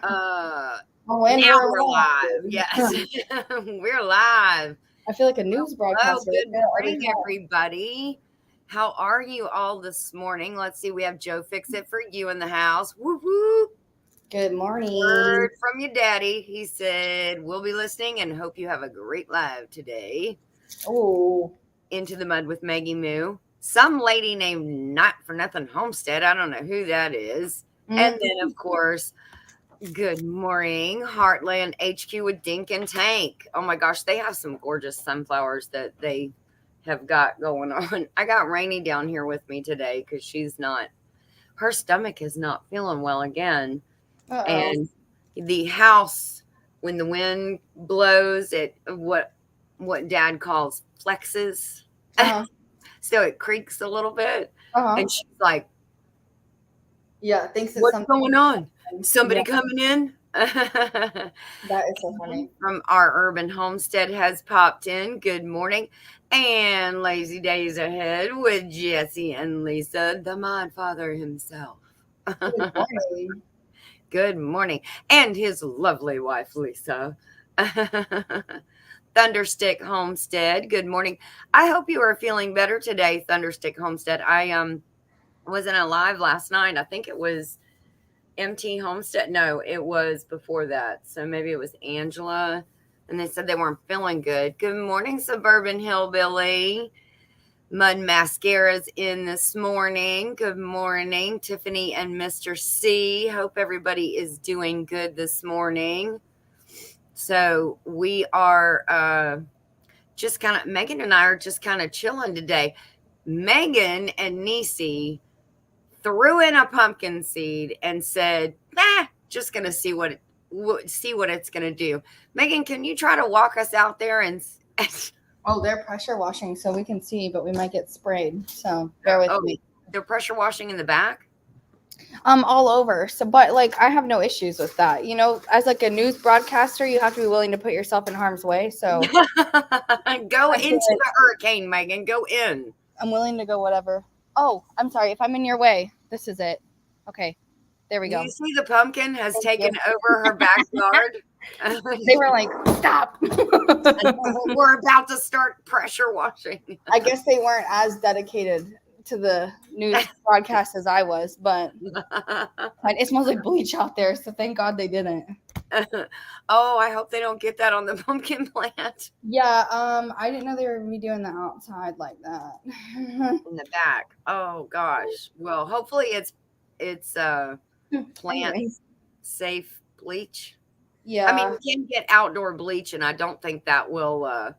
Uh, Oh, and Now we're we're live. Yes, live. we're live. I feel like a news Hello, broadcaster. good Every morning, time. everybody. How are you all this morning? Let's see. We have Joe Fix It for you in the house. Woo woo. Good morning. Word from your daddy. He said, we'll be listening and hope you have a great live today. Oh, Into the Mud with Maggie Moo. Some lady named Not for Nothing Homestead. I don't know who that is. And then, of course, good morning, Heartland HQ with Dink and Tank. Oh my gosh, they have some gorgeous sunflowers that they have got going on. I got Rainy down here with me today because her stomach is not feeling well again. uh-oh. And the house, when the wind blows, it what Dad calls flexes. Uh-huh. So it creaks a little bit. Uh-huh. And she's like, Yeah, thinks it's what's something. going on? Yeah, Somebody coming in? that is so funny. From our urban homestead has popped in. Good morning. And lazy days ahead with Jesse and Lisa, the Mod Father himself. Good morning. Good morning. And his lovely wife, Lisa. Thunderstick Homestead. Good morning. I hope you are feeling better today, Thunderstick Homestead. I wasn't alive last night. I think it was MT Homestead. No, it was before that. So maybe it was Angela. And they said they weren't feeling good. Good morning, Suburban Hillbilly. Mud Mascara's in this morning. Good morning, Tiffany and Mr. C. Hope everybody is doing good this morning. So we are just kind of, Megan and I are just kind of chilling today. Megan and Nisi threw in a pumpkin seed and said, "Nah, just gonna see what it's gonna do." Megan, can you try to walk us out there and? Oh, they're pressure washing so we can see, but we might get sprayed. So bear with me. They're pressure washing in the back. All over. So, but like, I have no issues with that. You know, as like a news broadcaster, you have to be willing to put yourself in harm's way. So Go I feel into like the hurricane, Megan. Go in. I'm willing to go whatever. Oh, I'm sorry. If I'm in your way, this is it. Okay. There we go. You see, the pumpkin has Thank taken you. over her backyard. They were like, stop. We're about to start pressure washing. I guess they weren't as dedicated to the news broadcast as I was, but it smells like bleach out there. So thank God they didn't. Oh, I hope they don't get that on the pumpkin plant. Yeah. I didn't know they were gonna be doing that outside like that. In the back. Oh gosh. Well, hopefully it's plant Anyways, safe bleach. I mean, yeah. you can get outdoor bleach, and I don't think that will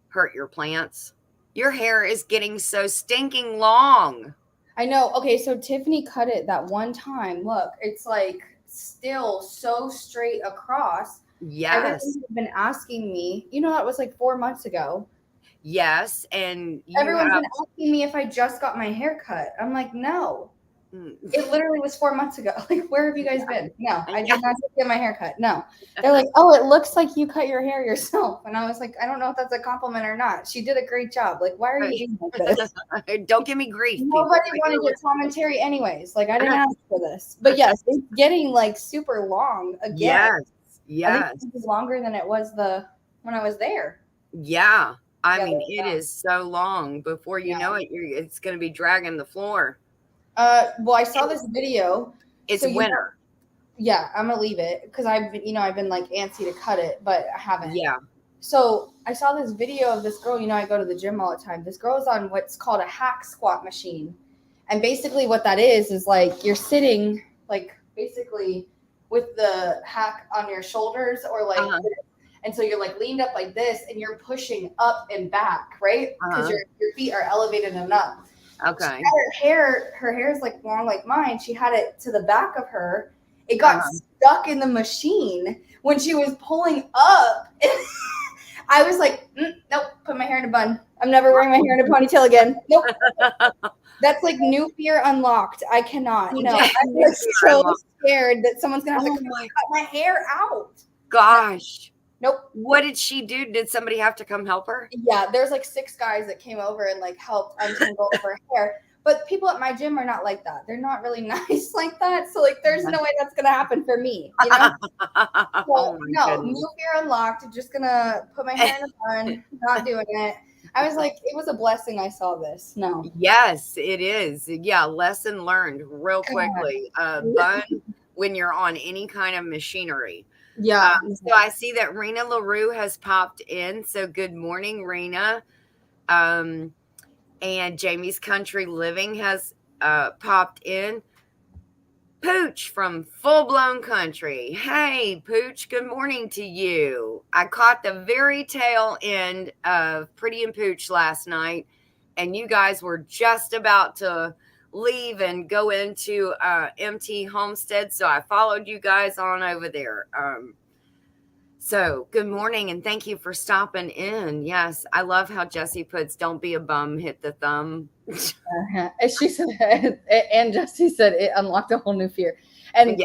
hurt your plants. Your hair is getting so stinking long. I know. Okay, so Tiffany cut it that one time. Look, it's like still so straight across. Yes. Everyone's been asking me, you know, that was like 4 months ago. Yes. And you Everyone's have been asking me if I just got my hair cut. I'm like, no. mm, It literally was 4 months ago. Like, where have you guys been? No, I yeah. did not just get my hair cut. No. They're like, oh, it looks like you cut your hair yourself. And I was like, I don't know if that's a compliment or not. She did a great job. Like, why are you being like this? Don't give me grief, people. Nobody wanted your commentary anyways. Like, I didn't ask for this. But yes, it's getting like super long again. Yes. I think Yes. this is longer than it was when I was there. Yeah. I Yeah, mean, it is so long. Before you yeah. know it, it's going to be dragging the floor. Well, I saw this video. It's So winter. yeah, I'm gonna leave it because I've been like antsy to cut it, but I haven't. Yeah. So I saw this video of this girl. You know, I go to the gym all the time. This girl is on what's called a hack squat machine, and basically what that is like you're sitting like basically with the hack on your shoulders or like. And so you're like leaned up like this, and you're pushing up and back, right? Because your feet are elevated and up. Okay. Her hair is like long like mine. She had it to the back of her. It got stuck in the machine when she was pulling up. I was like, nope, put my hair in a bun. I'm never wearing my hair in a ponytail again. Nope. That's like new fear unlocked. I cannot. No, I'm like so scared that someone's gonna have to cut my hair out. Gosh. Nope. What did she do? Did somebody have to come help her? Yeah, there's like 6 guys that came over and like helped untangle her hair. But people at my gym are not like that. They're not really nice like that. So like, there's no way that's gonna happen for me. You know. Oh So my no, goodness. new fear unlocked. Just gonna put my hair in a bun. Not doing it. I was like, it was a blessing I saw this. No. Yes, it is. Yeah, lesson learned real God. quickly. Bun when you're on any kind of machinery. Yeah. So I see that Rena LaRue has popped in. So good morning, Rena. And Jamie's Country Living has popped in. Pooch from Full Blown Country. Hey, Pooch, good morning to you. I caught the very tail end of Pretty and Pooch last night, and you guys were just about to leave and go into MT Homestead, so I followed you guys on over there. So good morning, and thank you for stopping in. Yes, I love how Jesse puts, "Don't be a bum, hit the thumb." And she said, and Jesse said it unlocked a whole new fear. And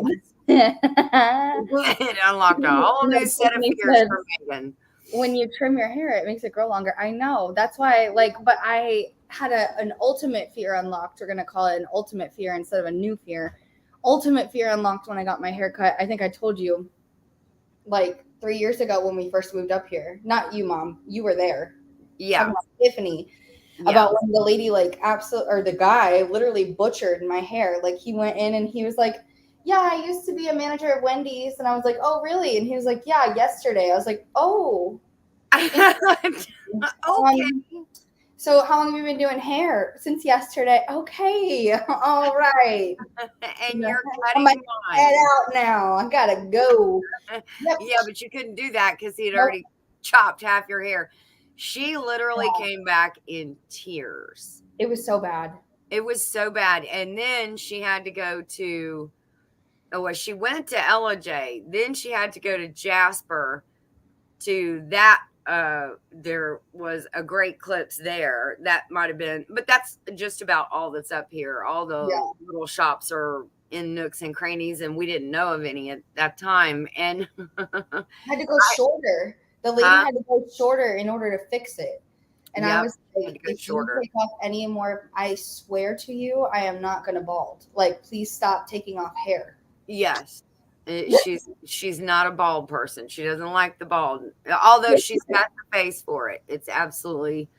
Yes. It unlocked a whole new set of fears for Megan. When you trim your hair, it makes it grow longer. I know. That's why, but I had an ultimate fear unlocked. We're going to call it an ultimate fear instead of a new fear. Ultimate fear unlocked when I got my hair cut. I think I told you, like 3 years ago when we first moved up here. Not you, Mom. You were there. Yeah. Tiffany. Yeah. About when the lady, or the guy literally butchered my hair. Like, he went in and he was like, yeah, I used to be a manager at Wendy's. And I was like, oh, really? And he was like, yeah, yesterday. I was like, oh. Okay. So how long have you been doing hair? Since yesterday. Okay. All right. And you're cutting mine head out now. I gotta go. Yep. Yeah, but you couldn't do that because he'd already chopped half your hair. She literally came back in tears. It was so bad. It was so bad. And then she had to go to, she went to Ella J. Then she had to go to Jasper to that. There was a Great Clips there. That might have been, but that's just about all that's up here. All the little shops are in nooks and crannies, and we didn't know of any at that time. And had to go shorter. The lady had to go shorter in order to fix it. And I was like, if you take off any more, I swear to you, I am not going to bald. Like, please stop taking off hair. Yes. She's not a bald person. She doesn't like the bald. Although she's got the face for it. It's absolutely,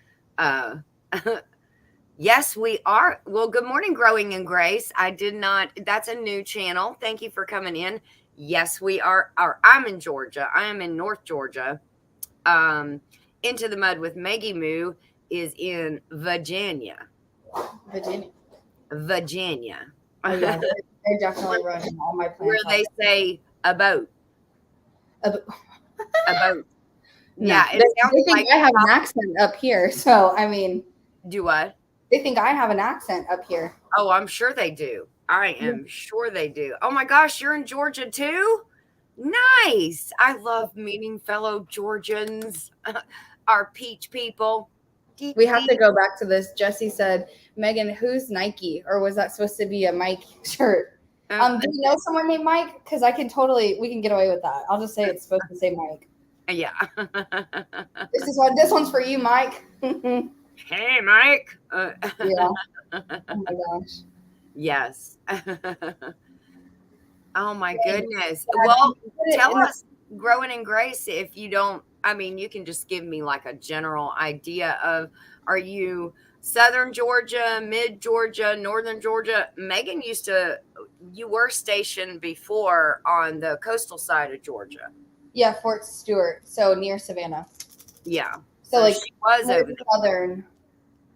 yes, we are. Well, good morning, Growing in Grace. That's a new channel. Thank you for coming in. Yes, we are. I'm in Georgia. I am in North Georgia. Into the Mud with Maggie Moo is in Virginia. Virginia. Oh, yeah, they're definitely running all my plans. Where they say a boat. A boat. Yeah, they think like I have an accent up here. So, I mean. Do what? They think I have an accent up here. Oh, I'm sure they do. I am sure they do. Oh, my gosh, you're in Georgia too? Nice. I love meeting fellow Georgians, our peach people. We have to go back to this. Jesse said, Megan, who's Nike? Or was that supposed to be a Mike shirt? Do you know someone named Mike? Because we can get away with that. I'll just say it's supposed to say Mike. Yeah. This one's for you, Mike. Hey, Mike. Yeah. Oh my gosh. Yes. Oh my goodness. Well, tell us, Growing in Grace, if you don't, you can just give me like a general idea of, are you Southern Georgia, Mid Georgia, Northern Georgia? Megan you were stationed before on the coastal side of Georgia. Yeah, Fort Stewart. So near Savannah. Yeah. So like she was over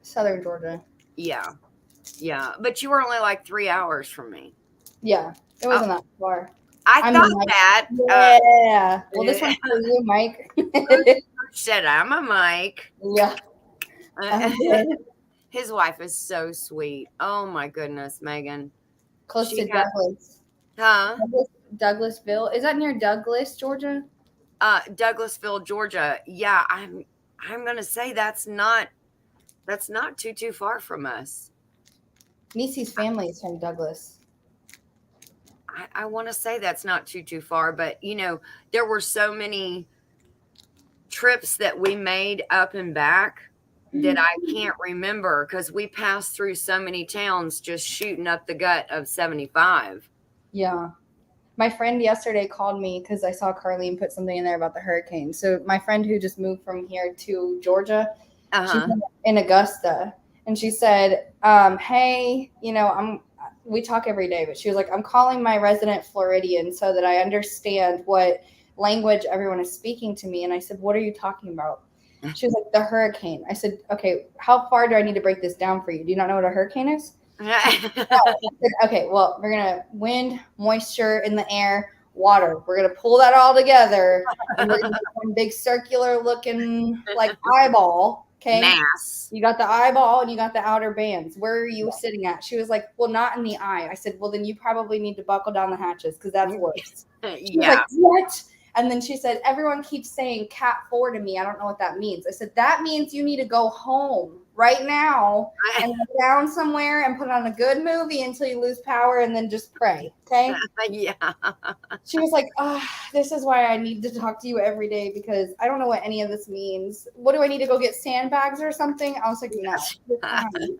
Southern Georgia. Yeah. Yeah. But you were only like 3 hours from me. Yeah. It wasn't that far. I thought that. Yeah. Well, this one's for you, Mike. Said I'm a Mike. Yeah. His wife is so sweet. Oh my goodness, Megan. Close to Douglas. Huh? Douglasville. Is that near Douglas, Georgia? Douglasville, Georgia. Yeah, I'm gonna say that's not too far from us. Niecy's family is from Douglas. I want to say that's not too far, but there were so many trips that we made up and back that I can't remember because we passed through so many towns just shooting up the gut of 75. Yeah. My friend yesterday called me because I saw Carlene put something in there about the hurricane. So my friend who just moved from here to Georgia, she's Uh-huh. in Augusta, and she said, "Hey, we talk every day, but she was like, I'm calling my resident Floridian so that I understand what language everyone is speaking to me." And I said, "What are you talking about?" She was like, "The hurricane." I said, "Okay, how far do I need to break this down for you? Do you not know what a hurricane is?" Okay, well, we're gonna wind, moisture in the air, water. We're gonna pull that all together, and we're gonna make one big circular looking like eyeball. Okay, Mass. you got the eyeball and you got the outer bands. Where are you sitting at? She was like, "Well, not in the eye." I said, "Well, then you probably need to buckle down the hatches because that's worse." She was like, Yeah. "What?" And then she said, "Everyone keeps saying Cat 4 to me. I don't know what that means." I said, "That means you need to go home right now and lay down somewhere and put on a good movie until you lose power and then just pray." Okay. Yeah. She was like, this is why I need to talk to you every day because I don't know what any of this means. What do I need to go get sandbags or something? I was like, no, you're fine."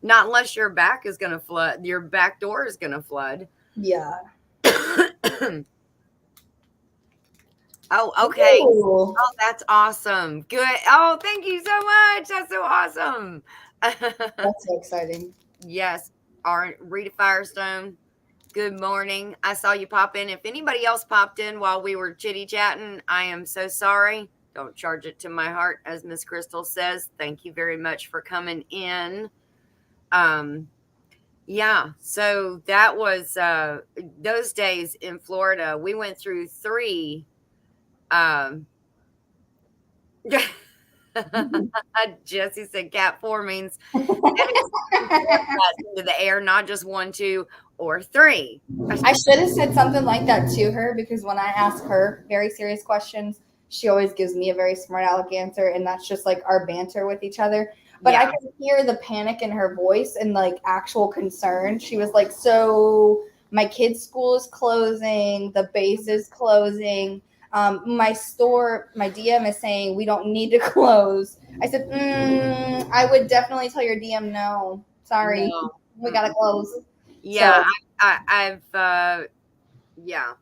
Not unless your back is going to flood. Your back door is going to flood. Yeah. Oh, okay. Ooh. Oh, that's awesome. Good. Oh, thank you so much. That's so awesome. That's so exciting. Yes. Rita Firestone. Good morning. I saw you pop in. If anybody else popped in while we were chitty chatting, I am so sorry. Don't charge it to my heart, as Miss Crystal says. Thank you very much for coming in. Yeah, so that was those days in Florida. We went through three. Um, Jesse said Cat 4 means into the air, not just 1, 2, or 3. I should have said something like that to her because when I ask her very serious questions, she always gives me a very smart aleck answer, and that's just like our banter with each other. But I Yeah. could hear the panic in her voice and like actual concern. She was like, "So my kid's school is closing, the base is closing. My store, my DM is saying we don't need to close." I said, "I would definitely tell your DM no. Sorry, No. we gotta close." Yeah, So I've yeah,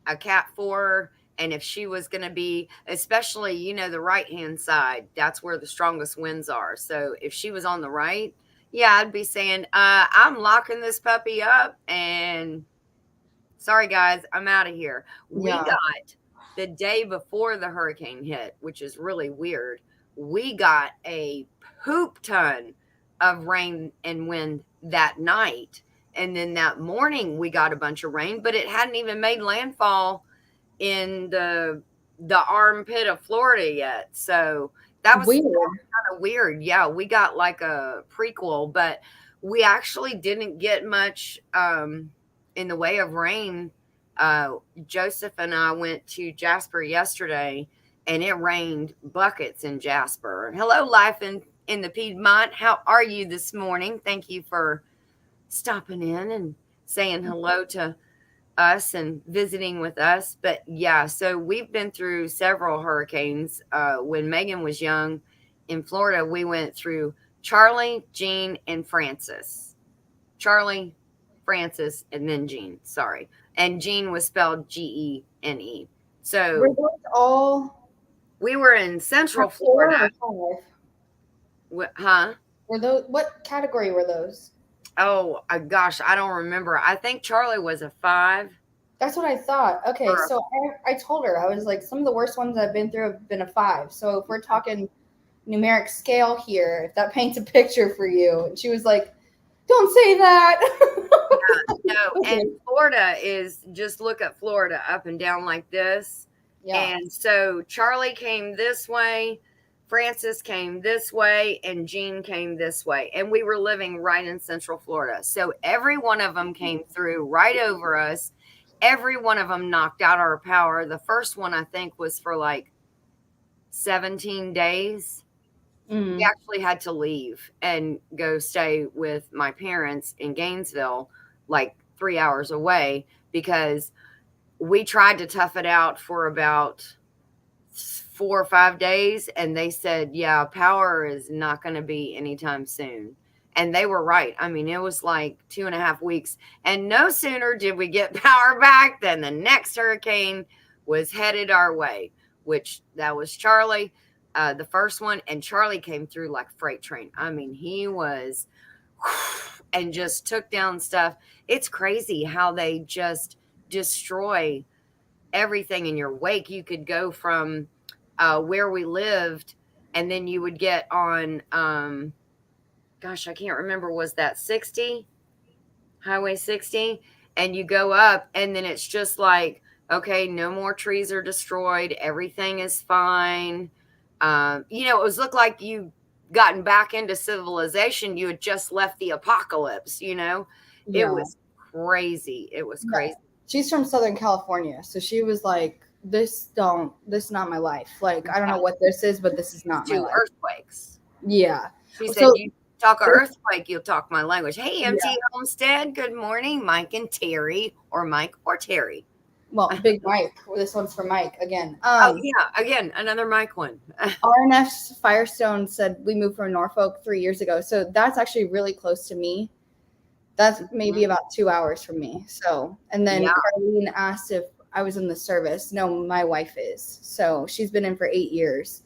a Cat 4, and if she was going to be, especially, the right hand side, that's where the strongest winds are. So if she was on the right, yeah, I'd be saying, I'm locking this puppy up, and sorry guys, I'm out of here. We yeah. got the day before the hurricane hit, which is really weird. We got a poop ton of rain and wind that night. And then that morning we got a bunch of rain, but it hadn't even made landfall in the armpit of Florida yet. So that was Weird. kind of weird. Yeah, we got like a prequel, but we actually didn't get much in the way of rain. Joseph and I went to Jasper yesterday, and it rained buckets in Jasper. Hello, life in the Piedmont. How are you this morning? Thank you for stopping in and saying hello to us and visiting with us. But yeah, so we've been through several hurricanes. When Megan was young in Florida, we went through Charlie, Jean, and Francis. Charlie, Francis, and then Jean. Sorry. And Jean was spelled Gene. Were So those all we were in Central Cat 4 Florida. or 5? Huh? Were those what category were those? Oh, gosh, I don't remember. I think Charlie was a 5. That's what I thought. Okay, so I told her, I was like, some of the worst ones I've been through have been a 5. So if we're talking numeric scale here, if that paints a picture for you. And she was like, "Don't say that." No, and Florida is, just look at Florida up and down like this. Yeah. And so Charlie came this way, Francis came this way, and Jean came this way. And we were living right in Central Florida. So every one of them came through right over us. Every one of them knocked out our power. The first one, I think, was for like 17 days. We actually had to leave and go stay with my parents in Gainesville, like 3 hours away, because we tried to tough it out for about 4 or 5 days, and they said, yeah, power is not going to be anytime soon. And they were right. I mean, it was like 2.5 weeks. And no sooner did we get power back than the next hurricane was headed our way, which that was Charlie, the first one. And Charlie came through like a freight train. I mean, he was, and just took down stuff. It's crazy how they just destroy everything in your wake. You could go from where we lived, and then you would get on, gosh, I can't remember, was that 60? Highway 60? And you go up, and then it's just like, okay, no more trees are destroyed. Everything is fine. It was looked like you gotten back into civilization. You had just left the apocalypse, It Yeah. was crazy. It was crazy. She's from Southern California, so she was like, this is not my life. Like, I don't know what this is, but this is not my 2 life. earthquakes. Yeah. She said, So- you talk an earthquake, you'll talk my language. Hey, MT Yeah. Homestead, good morning. Mike and Terry, or Mike or Terry. Well, Big Mike. This one's for Mike again. Oh, yeah. Again, another Mike one. RNF Firestone said we moved from Norfolk 3 years ago. So that's actually really close to me. That's maybe about 2 hours from me. So, and then Yeah. Carlene asked if I was in the service. No, my wife is. So she's been in for 8 years.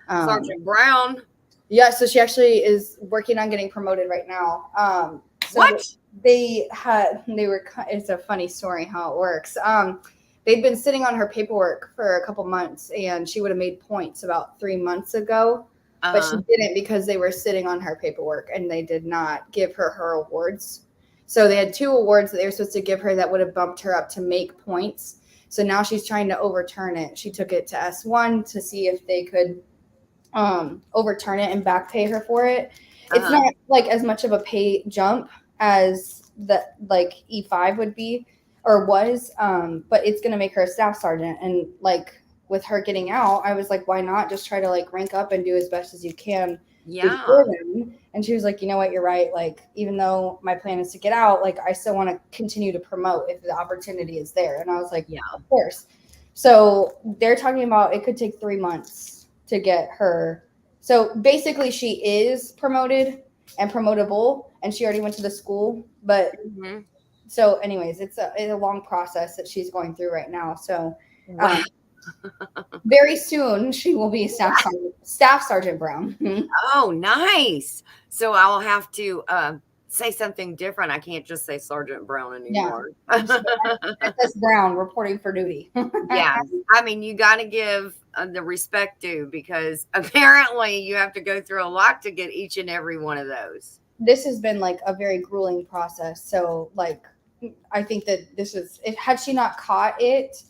Sergeant Brown. Yeah, so she actually is working on getting promoted right now. So What? it's a funny story how it works. They'd been sitting on her paperwork for a couple months, and she would have made points about 3 months ago, but she didn't because they were sitting on her paperwork and they did not give her awards. So they had 2 awards that they were supposed to give her that would have bumped her up to make points. So now she's trying to overturn it. She took it to S1 to see if they could overturn it and back pay her for it. It's not like as much of a pay jump as the like E5 would be or was, but it's gonna make her a staff sergeant. And like with her getting out, I was like, why not just try to like rank up and do as best as you can before them? And she was like, you know what, you're right. Like, even though my plan is to get out, like I still want to continue to promote if the opportunity is there. And I was like, yeah, of course. So they're talking about it could take 3 months to get her. So basically she is promoted and promotable, and she already went to the school. But so anyways, it's a long process that she's going through right now. So very soon she will be Staff Sergeant Brown. Oh, nice. So I'll have to say something different. I can't just say Sergeant Brown anymore. Princess Brown reporting for duty. Yeah. I mean, you got to give the respect due, because apparently you have to go through a lot to get each and every one of those. This has been like a very grueling process. So like, I think that this is, had she not caught it,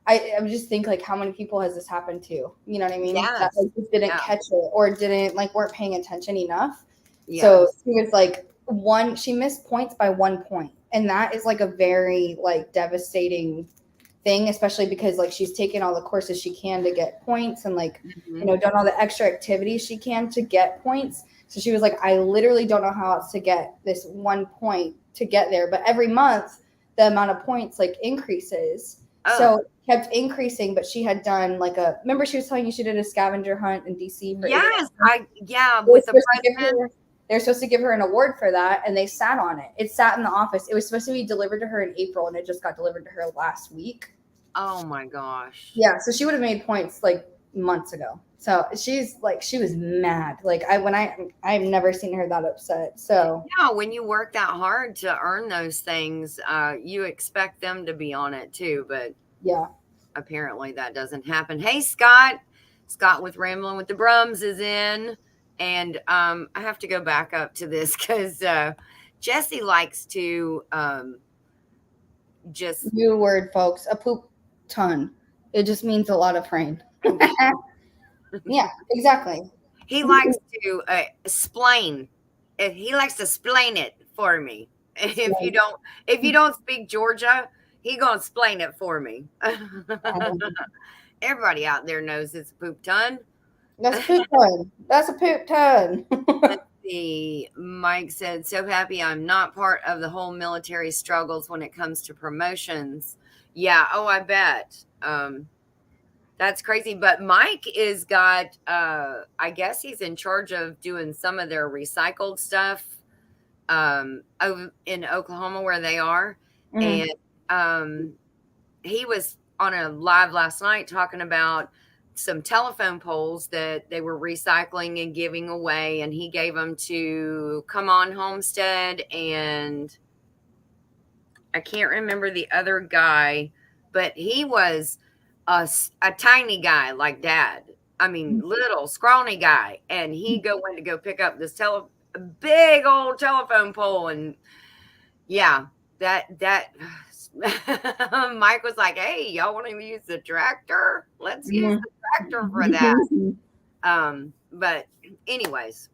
I would just think like, how many people has this happened to? You know what I mean? Yes. That like, just didn't catch it or didn't like weren't paying attention enough. Yes. So she was like she missed points by 1 point, and that is like a very like devastating thing, especially because like she's taken all the courses she can to get points and like done all the extra activities she can to get points. So she was like, I literally don't know how else to get this 1 point to get there, but every month the amount of points like increases. So it kept increasing, but she had done like remember she was telling you she did a scavenger hunt in DC for with the president. They're supposed to give her an award for that, and they sat on it. It sat in the office. It was supposed to be delivered to her in April, and it just got delivered to her last week. Oh my gosh. Yeah, so she would have made points like months ago. So she's like, she was mad. Like I've never seen her that upset. So yeah, when you work that hard to earn those things, you expect them to be on it too. But yeah, apparently that doesn't happen. Hey, Scott with Rambling with the Brums is in. And I have to go back up to this because Jesse likes to just... New word, folks. A poop ton. It just means a lot of rain. Yeah, exactly. He likes to explain. He likes to explain it for me. If you don't speak Georgia, he gonna explain it for me. Everybody out there knows it's a poop ton. That's a poop ton. That's a poop ton. Let's see. Mike said, so happy I'm not part of the whole military struggles when it comes to promotions. Yeah. Oh, I bet. That's crazy. But Mike is got, I guess he's in charge of doing some of their recycled stuff over in Oklahoma where they are. Mm. And he was on a live last night talking about some telephone poles that they were recycling and giving away. And he gave them to Come On Homestead, and I can't remember the other guy, but he was a tiny guy like Dad. I mean, little scrawny guy, and he went to go pick up this big old telephone pole, and yeah, that Mike was like, "Hey, y'all want to use the tractor? Let's use the tractor for that." But anyways,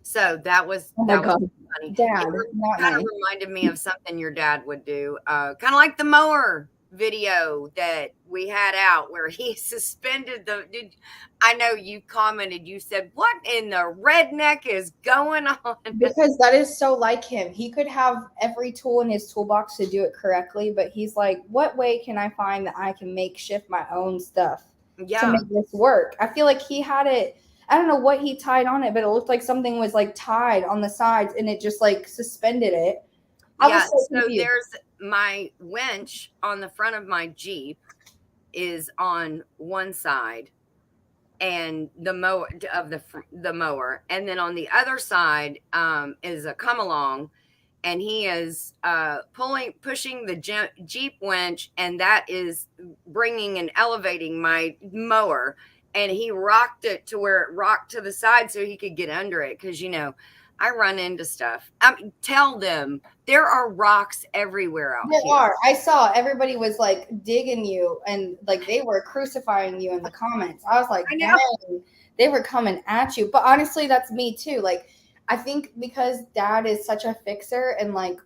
so that was Oh my that God. was funny. Dad, It not kind nice. of reminded me of something your dad would do, kind of like the mower video that we had out where he suspended the. I know you commented. You said, "What in the redneck is going on?" Because that is so like him. He could have every tool in his toolbox to do it correctly, but he's like, what way can I find that I can makeshift my own stuff to Yeah, make this work? I feel like he had it. I don't know what he tied on it, but it looked like something was like tied on the sides and it just like suspended it. I yeah. was so So confused. there's my winch on the front of my Jeep is on one side, and the mower of the mower, and then on the other side is a come along, and he is pushing the Jeep winch, and that is bringing and elevating my mower, and he rocked it to where it rocked to the side so he could get under it, because I run into stuff. Tell them there are rocks everywhere out There here. are. I saw everybody was like digging you and like they were crucifying you in the comments. I was like, I know. dang, they were coming at you. But honestly, that's me too. Like, I think because Dad is such a fixer and like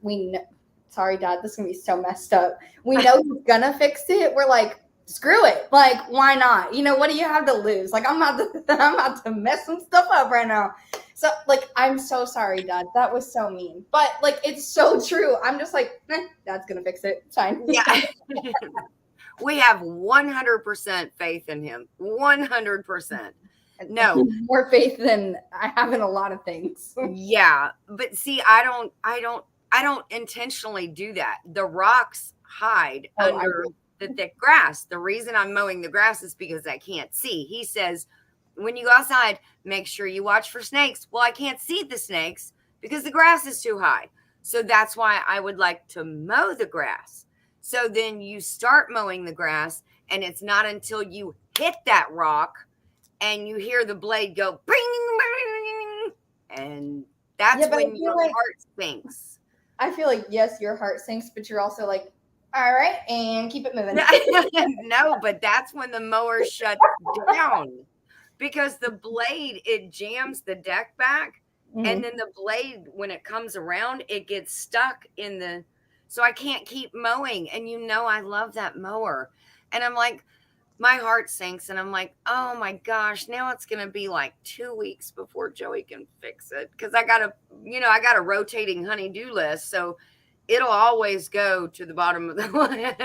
sorry, Dad, this is gonna be so messed up. We know he's gonna fix it. We're like, screw it. Like, why not? You know, what do you have to lose? Like, I'm about to mess some stuff up right now. So, like, I'm so sorry, Dad. That was so mean. But, like, it's so true. I'm just like, Dad's going to fix it. It's fine. Yeah. We have 100% faith in him. 100%. No. More faith than I have in a lot of things. Yeah. But see, I don't intentionally do that. The rocks hide under the thick grass. The reason I'm mowing the grass is because I can't see. He says, when you go outside, make sure you watch for snakes. Well, I can't see the snakes because the grass is too high. So that's why I would like to mow the grass. So then you start mowing the grass, and it's not until you hit that rock and you hear the blade go bing, bing, and that's when your heart sinks. I feel like, yes, your heart sinks, but you're also like, all right, and keep it moving. No, but that's when the mower shuts down. Because the blade, it jams the deck back, and then the blade, when it comes around, it gets stuck so I can't keep mowing. And I love that mower. And I'm like, my heart sinks, and I'm like, oh my gosh, now it's going to be like 2 weeks before Joey can fix it. Because I got a rotating honey-do list. So it'll always go to the bottom of the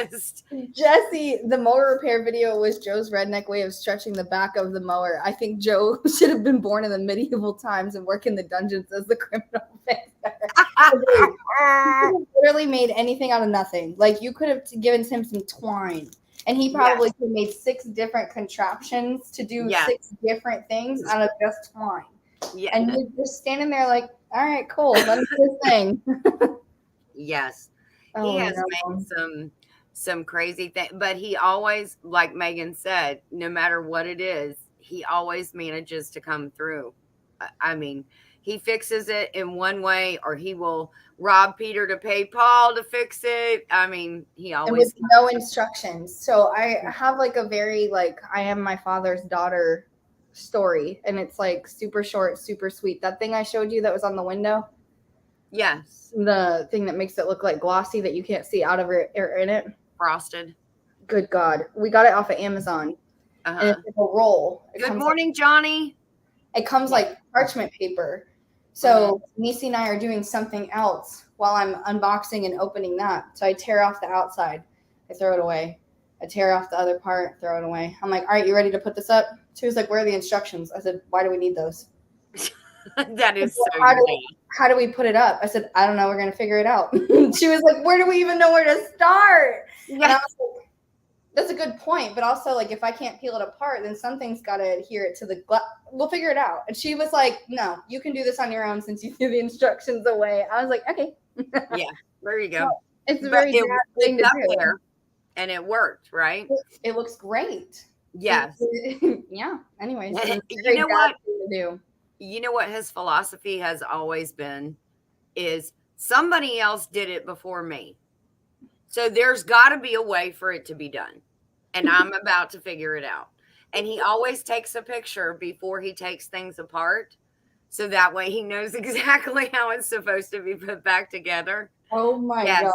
list. Jesse, the mower repair video was Joe's redneck way of stretching the back of the mower. I think Joe should have been born in the medieval times and work in the dungeons as the criminal fixer. He literally made anything out of nothing. Like, you could have given him some twine, and he probably could have made 6 different contraptions to do 6 different things out of just twine. Yeah. And you're just standing there like, all right, cool, let me do this thing. Yes. He has made some crazy thing, but he always, like Megan said, no matter what it is, he always manages to come through. I mean, he fixes it in one way, or he will rob Peter to pay Paul to fix it. I mean, he always. And with no instructions. So I have like a very, like, I am my father's daughter story, and it's like super short, super sweet. That thing I showed you that was on the window. Yes. The thing that makes it look like glossy that you can't see out of it or in it. Frosted. Good God. We got it off of Amazon. And it's like a roll. Good morning, Johnny. It comes like parchment paper. So Nisi and I are doing something else while I'm unboxing and opening that. So I tear off the outside. I throw it away. I tear off the other part, throw it away. I'm like, all right, you ready to put this up? She was like, where are the instructions? I said, why do we need those? That is so How do we put it up? I said, I don't know. We're going to figure it out. She was like, where do we even know where to start? And I was like, that's a good point. But also, like, if I can't peel it apart, then something's got to adhere it to the glass. We'll figure it out. And she was like, no, you can do this on your own since you threw the instructions away. I was like, okay. Yeah, there you go. Well, it's a very dad thing to do. There, and it worked, right? It looks great. Yes. Yeah. Anyways, you know what? To do. You know what his philosophy has always been is somebody else did it before me. So there's got to be a way for it to be done. And I'm about to figure it out. And he always takes a picture before he takes things apart. So that way he knows exactly how it's supposed to be put back together. Oh my God.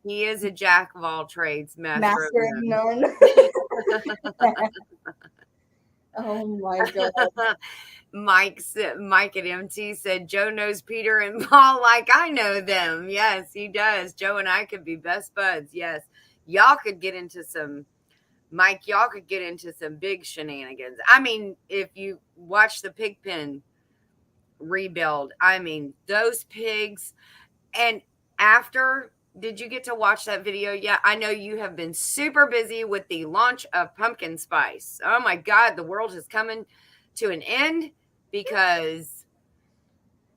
He is a jack of all trades, master of none. Oh my God. Mike at MT said, Joe knows Peter and Paul like I know them. Yes, he does. Joe and I could be best buds. Yes. Y'all could get into some big shenanigans. I mean, if you watch the pig pen rebuild, I mean, those pigs. And after, did you get to watch that video yet? I know you have been super busy with the launch of pumpkin spice. Oh my God, the world is coming to an end because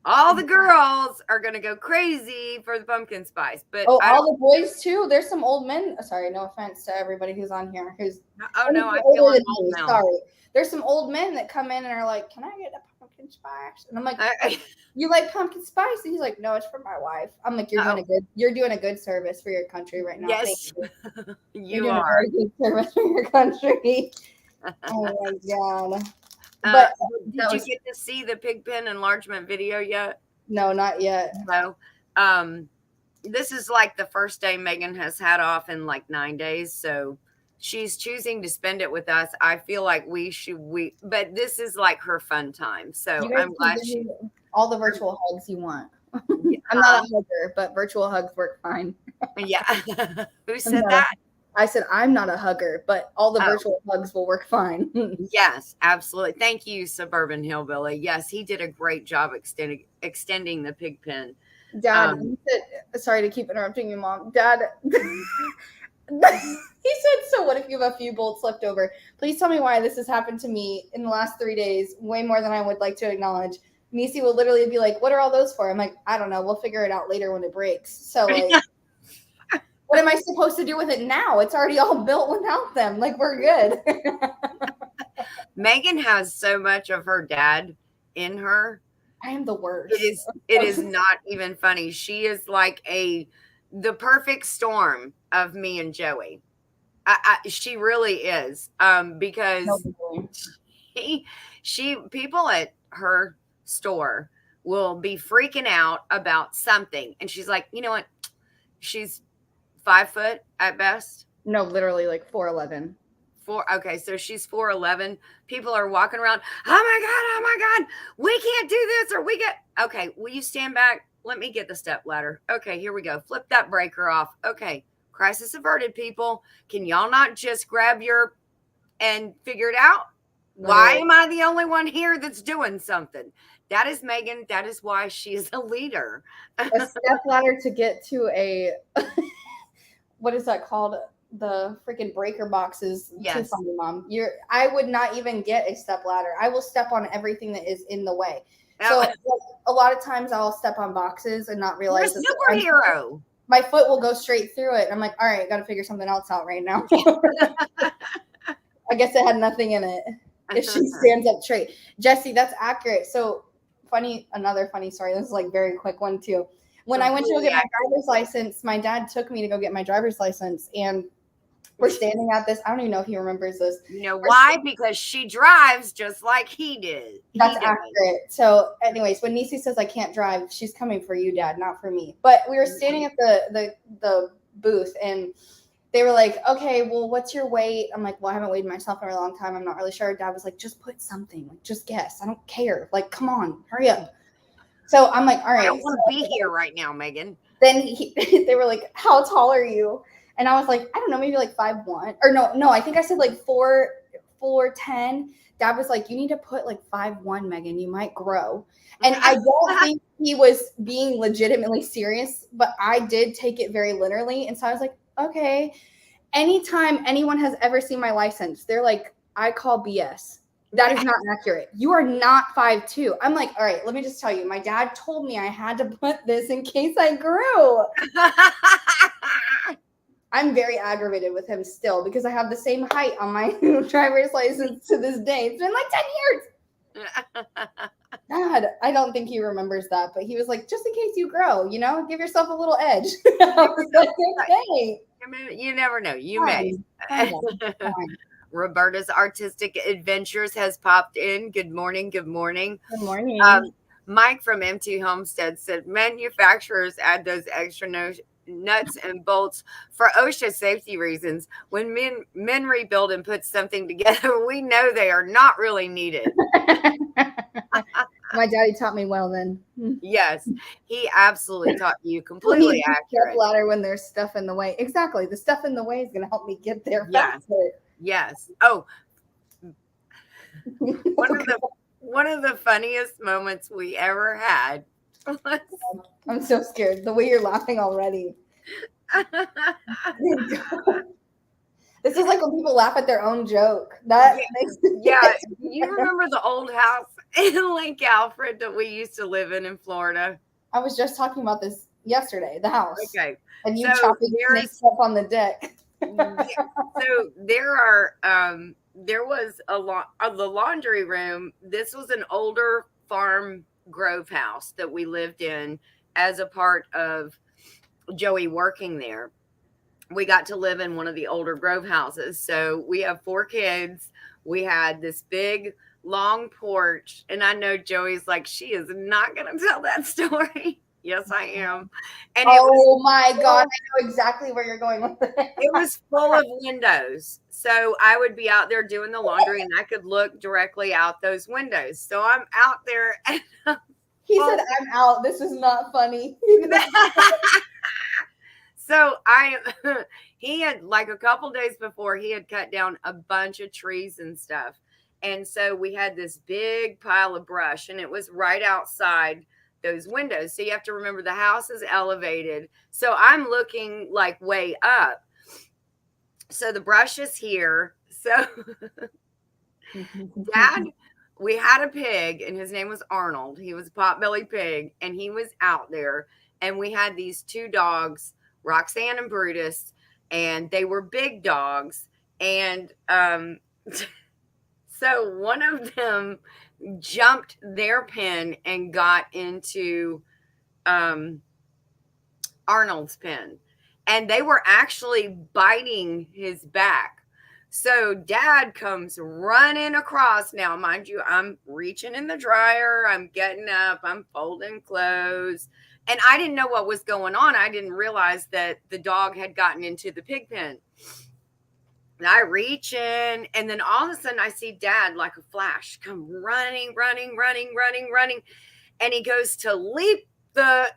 all the girls are going to go crazy for the pumpkin spice. But all the boys too. There's some old men. Sorry, no offense to everybody who's on here. I feel old now. Sorry. There's some old men that come in and are like, "Can I get a pumpkin spice?" And I'm like, "You like pumpkin spice?" And he's like, "No, it's for my wife." I'm like, "You're doing a good service for your country right now." Yes, you are. You're doing a very good service for your country. Oh my God. But did you get to see the pig pen enlargement video yet? No, not yet. No. This is like the first day Megan has had off in like 9 days. So she's choosing to spend it with us. I feel like but this is like her fun time. So I'm glad all the virtual hugs you want. I'm not a hugger, but virtual hugs work fine. Yeah. Who said that? I said, I'm not a hugger, but all the virtual hugs will work fine. Yes, absolutely. Thank you, Suburban Hillbilly. Yes, he did a great job extending the pig pen. Dad, sorry to keep interrupting you, Mom. Dad, he said, so what if you have a few bolts left over? Please tell me why this has happened to me in the last 3 days, way more than I would like to acknowledge. Nisi will literally be like, what are all those for? I'm like, I don't know. We'll figure it out later when it breaks. So, like, what am I supposed to do with it now? It's already all built without them. Like, we're good. Megan has so much of her dad in her. I am the worst. It is not even funny. She is like the perfect storm of me and Joey. She really is. Because people at her store will be freaking out about something. And she's like, you know what? She's 5 foot at best. No, literally like 4'11". Okay, so she's 4'11". People are walking around. Oh my God, we can't do this, or okay, will you stand back? Let me get the step ladder. Okay, here we go. Flip that breaker off. Okay, crisis averted, people. Can y'all not just grab and figure it out? Why am I the only one here that's doing something? That is Megan. That is why she is a leader. A step ladder to get to a what is that called? The freaking breaker boxes. Yes. Too funny, Mom. I would not even get a step ladder. I will step on everything that is in the way. So a lot of times I'll step on boxes and not realize you're a superhero. My foot will go straight through it. I'm like, all right, got to figure something else out right now. I guess it had nothing in it. If she stands up straight. Jesse, that's accurate. So another funny story. This is like very quick one too. When I went to go get my driver's license, my dad took me to go get my driver's license, and we're standing at this. I don't even know if he remembers this. You know why? Because she drives just like he did. That's accurate. So anyways, when Nisi says I can't drive, she's coming for you, Dad, not for me. But we were standing at the booth, and they were like, okay, well, what's your weight? I'm like, well, I haven't weighed myself in a long time. I'm not really sure. Dad was like, just put something. Like, just guess. I don't care. Like, come on, hurry up. So I'm like, all right. I don't want to be here right now, Megan. Then they were like, how tall are you? And I was like, I don't know, maybe like 5'1", or no, I think I said like 4'10". Dad was like, you need to put like 5'1", Megan, you might grow. And I don't think he was being legitimately serious, but I did take it very literally. And so I was like, okay. Anytime anyone has ever seen my license, they're like, I call BS. That is not accurate. You are not 5'2". I'm like, all right, let me just tell you. My dad told me I had to put this in case I grew. I'm very aggravated with him still because I have the same height on my driver's license to this day. It's been like 10 years. God, I don't think he remembers that, but he was like, just in case you grow, give yourself a little edge. I was like, okay. You never know. You Fine. may. Roberta's Artistic Adventures has popped in. Good morning. Good morning. Good morning. Mike from MT Homestead said manufacturers add those extra nuts and bolts for OSHA safety reasons. When men rebuild and put something together, we know they are not really needed. My daddy taught me well then. Yes, he absolutely taught you completely accurate. Ladder when there's stuff in the way. Exactly. The stuff in the way is going to help me get there faster. Yes. Oh, one of the funniest moments we ever had. I'm so scared. The way you're laughing already. This is like when people laugh at their own joke. You remember the old house in Lake Alfred that we used to live in Florida? I was just talking about this yesterday, the house. Okay. And you chopping snakes up on the deck. So there was the laundry room. This was an older farm grove house that we lived in as a part of Joey working there. We got to live in one of the older grove houses. So we have 4 kids. We had this big long porch. And I know Joey's like, she is not going to tell that story. Yes, I am. And my God, I know exactly where you're going with it. It was full of windows. So I would be out there doing the laundry and I could look directly out those windows. So I'm out there. And he said, I'm out. This is not funny. So he had, like a couple days before, he had cut down a bunch of trees and stuff. And so we had this big pile of brush and it was right outside those windows. So you have to remember the house is elevated. So I'm looking like way up. So the brush is here. So Dad, we had a pig and his name was Arnold. He was a potbelly pig and he was out there. And we had these 2 dogs, Roxanne and Brutus, and they were big dogs. And so one of them jumped their pen and got into Arnold's pen. And they were actually biting his back. So Dad comes running across. Now, mind you, I'm reaching in the dryer. I'm getting up. I'm folding clothes. And I didn't know what was going on. I didn't realize that the dog had gotten into the pig pen. And I reach in, and then all of a sudden I see Dad like a flash come running. And he goes to leap the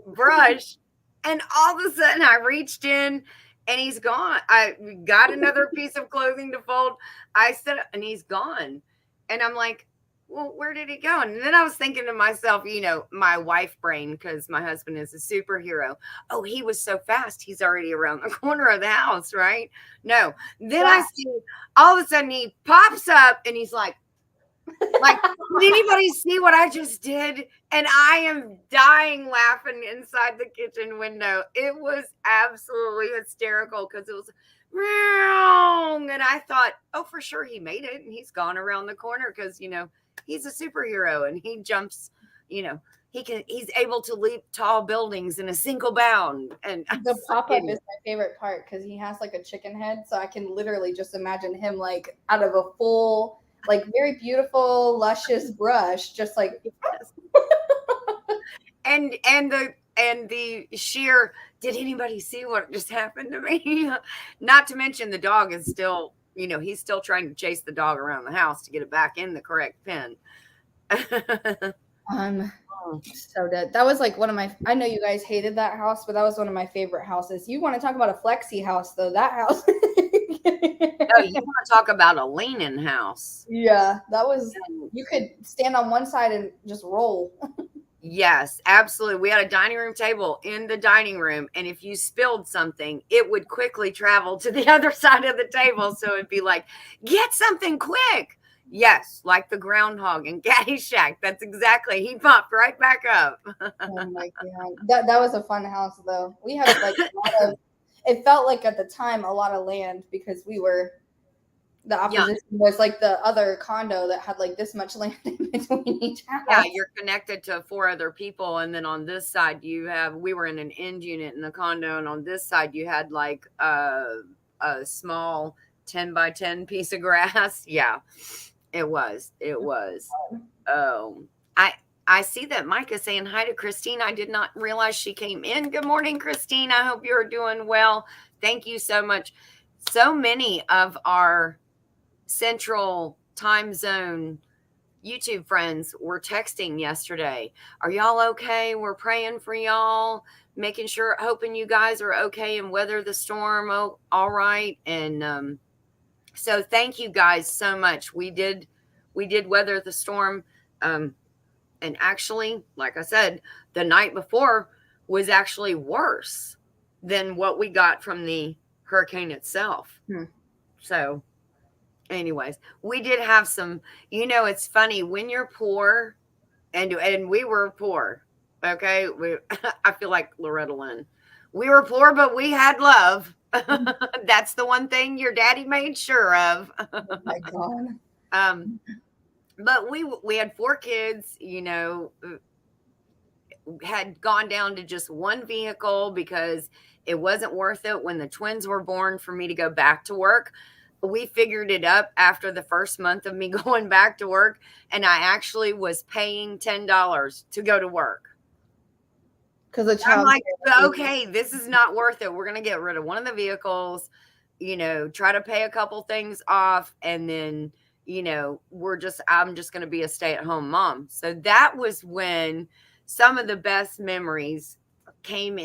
brush. And all of a sudden I reached in and he's gone. I got another piece of clothing to fold. I said, and he's gone. And I'm like, well, where did he go? And then I was thinking to myself, my wife brain, because my husband is a superhero. Oh, he was so fast. He's already around the corner of the house, right? No. Then I see all of a sudden he pops up and he's like, did anybody see what I just did? And I am dying laughing inside the kitchen window. It was absolutely hysterical because it was wrong. And I thought, oh, for sure he made it. And he's gone around the corner because, he's a superhero and he jumps, he's able to leap tall buildings in a single bound. And the pop-up is my favorite part because he has like a chicken head. So I can literally just imagine him like out of a full, like very beautiful, luscious brush, just like yes. and the sheer, did anybody see what just happened to me? Not to mention the dog is still, he's still trying to chase the dog around the house to get it back in the correct pen. So dead. That was like one of my. I know you guys hated that house, but that was one of my favorite houses. You want to talk about a flexi house, though? That house. Oh, you want to talk about a leaning house? Yeah, that was. You could stand on one side and just roll. Yes, absolutely. We had a dining room table in the dining room, and if you spilled something, it would quickly travel to the other side of the table. So it'd be like, get something quick. Yes, like the groundhog in Caddyshack. That's exactly. He popped right back up. Oh my god, that was a fun house though. We had like a lot of. It felt like at the time a lot of land because we were. The Yeah, opposition was like the other condo that had like this much land in between each house. yeah, you're connected to 4 other people, and then on this side we were in an end unit in the condo, and on this side you had like a small 10 by 10 piece of grass. Yeah, it was. Oh, I see that Mike is saying hi to Christine. I did not realize she came in. Good morning, Christine. I hope you're doing well. Thank you so much. So many of our Central Time Zone YouTube friends were texting yesterday. Are y'all okay? We're praying for y'all, making sure, hoping you guys are okay and weather the storm all right. And so thank you guys so much. We did weather the storm. And actually, like I said, the night before was actually worse than what we got from the hurricane itself. So anyways, we did have some, it's funny when you're poor, and we were poor. Okay. I feel like Loretta Lynn. We were poor, but we had love. That's the one thing your daddy made sure of. Oh my god. But we had 4 kids, had gone down to just one vehicle because it wasn't worth it when the twins were born for me to go back to work. We figured it up after the first month of me going back to work, and I actually was paying $10 to go to work. Because I'm like, okay, this is not worth it. We're going to get rid of one of the vehicles, try to pay a couple things off, and then, I'm just going to be a stay-at-home mom. So that was when some of the best memories came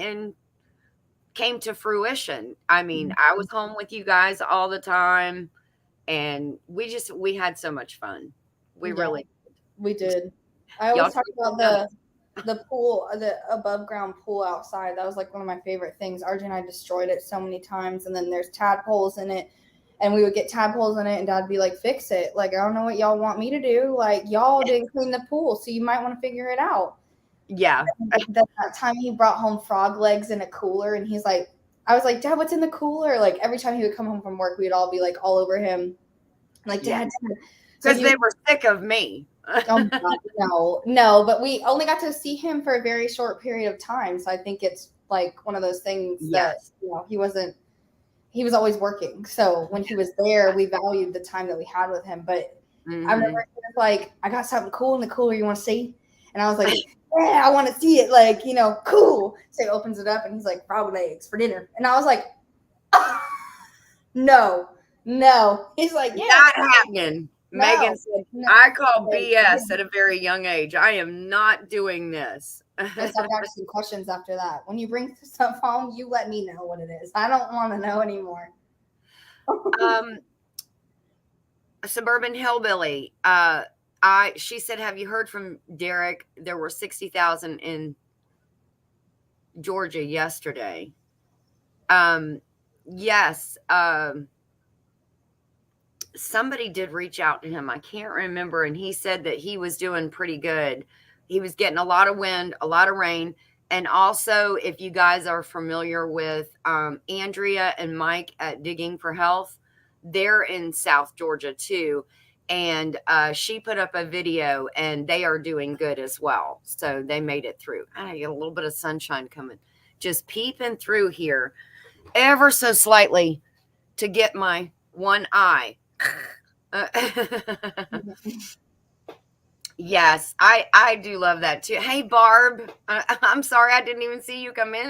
to fruition. I mean, I was home with you guys all the time, and we had so much fun. We did. I always talk about the pool, the above ground pool outside. That was like one of my favorite things. RJ and I destroyed it so many times, and then there's tadpoles in it, and we would get tadpoles in it, and Dad'd be like, "Fix it." Like, I don't know what y'all want me to do. Like, y'all didn't clean the pool, so you might want to figure it out. Yeah. That time he brought home frog legs in a cooler, and he's like, I was like, "Dad, what's in the cooler?" Like every time he would come home from work, we'd all be like all over him, like, "Dad." Because they were sick of me. Oh God, no, but we only got to see him for a very short period of time, so I think it's like one of those things that he was always working. So when he was there, we valued the time that we had with him. But I remember he was like, "I got something cool in the cooler. You want to see?" And I was like, "Yeah, I want to see it." Like, cool. So he opens it up and he's like, "Frog legs for dinner." And I was like, oh, no. He's like, "Yeah, not happening." No, Megan said, I call BS at a very young age. I am not doing this. I've got some questions after that. When you bring stuff home, you let me know what it is. I don't want to know anymore. Suburban Hillbilly. She said, have you heard from Derek? There were 60,000 in Georgia yesterday. Yes. Somebody did reach out to him. I can't remember. And he said that he was doing pretty good. He was getting a lot of wind, a lot of rain. And also, if you guys are familiar with Andrea and Mike at Digging for Health, they're in South Georgia too. And she put up a video, and they are doing good as well. So they made it through. I get a little bit of sunshine coming, just peeping through here ever so slightly to get my one eye. Yes, I do love that too. Hey Barb, I'm sorry I didn't even see you come in.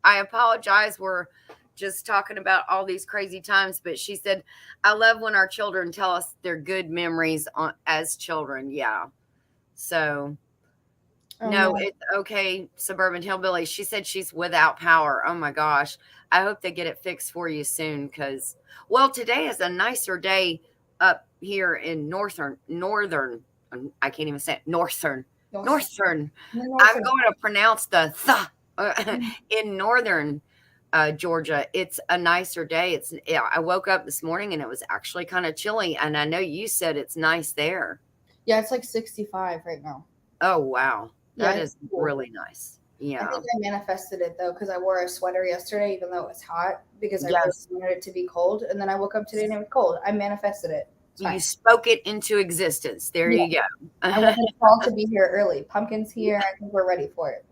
I apologize. We're just talking about all these crazy times, but she said, I love when our children tell us their good memories as children. Yeah. So Oh No, no. it's okay, Suburban Hillbilly. She said she's without power. Oh my gosh. I hope they get it fixed for you soon because, well, today is a nicer day up here in northern, I can't even say it, North. northern. North. I'm going to pronounce the in northern Georgia. It's a nicer day. Yeah, I woke up this morning and it was actually kind of chilly. And I know you said it's nice there. Yeah, it's like 65 right now. Oh, wow. Yeah, That it's is cool. really nice. I Yeah. think I manifested it though because I wore a sweater yesterday, even though it was hot, because I really Yes. wanted it to be cold. And then I woke up today and it was cold. I manifested it. It's You fine. spoke it into existence. There Yeah, you I go. wanted fall to be here early. Pumpkin's here. I think we're ready for it.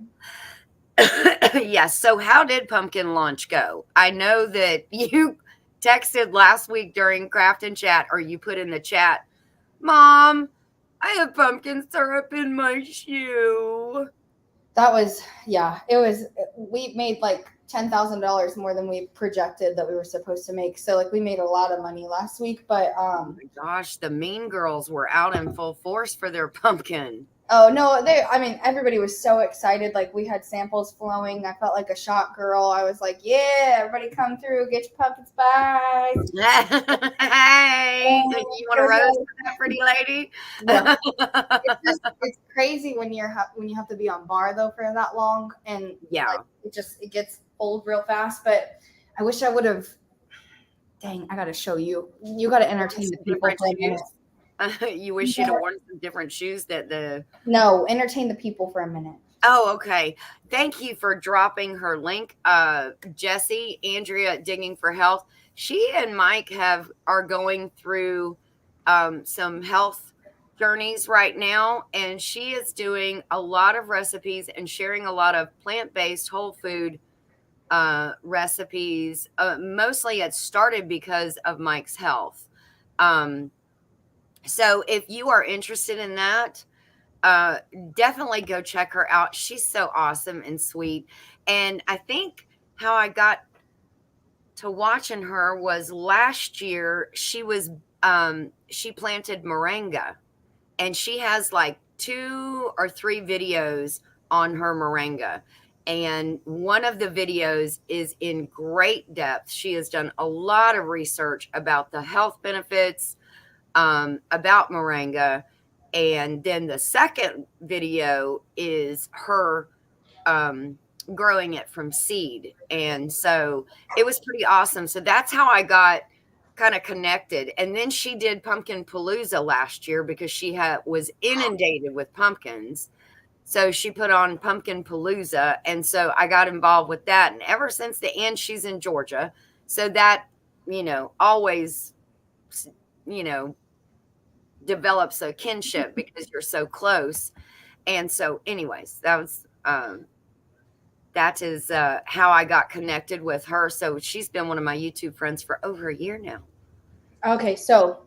Yes. So, how did pumpkin launch go? I know that you texted last week during craft and chat, or you put in the chat, Mom, I have pumpkin syrup in my shoe. That was, yeah, it was. We made like $10,000 more than we projected that we were supposed to make. So like we made a lot of money last week, but Oh my gosh, the mean girls were out in full force for their pumpkin. oh no, I mean, everybody was so excited. Like we had samples flowing. I felt like a shot girl. I was like, yeah, everybody come through, get your pumpkin spice. Hey, And you want it a was rose like, for that pretty lady? yeah, it's crazy when when you have to be on bar though for that long, and Yeah. like it gets old real fast. But I wish I would have. Dang, I got to show you. You got to entertain the Some people different for a minute. shoes. You wish you'd have worn some different shoes that the No, entertain the people for a minute. Oh, okay. Thank you for dropping her link. Jesse, Andrea at Digging for Health. She and Mike are going through some health journeys right now, and she is doing a lot of recipes and sharing a lot of plant-based whole food recipes. Mostly it started because of Mike's health. Um, so if you are interested in that, uh, definitely go check her out. She's so awesome and sweet. And I think how I got to watching her was last year. She planted moringa, and she has like 2 or 3 videos on her moringa. And one of the videos is in great depth. She has done a lot of research about the health benefits about moringa. And then the second video is her growing it from seed. And so it was pretty awesome. So that's how I got kind of connected. And then she did Pumpkin Palooza last year because was inundated with pumpkins. So she put on Pumpkin Palooza. And so I got involved with that. And ever since and she's in Georgia. So that, always, you know, develops a kinship because you're so close. And so, anyways, that is how I got connected with her. So she's been one of my YouTube friends for over a year now. Okay, so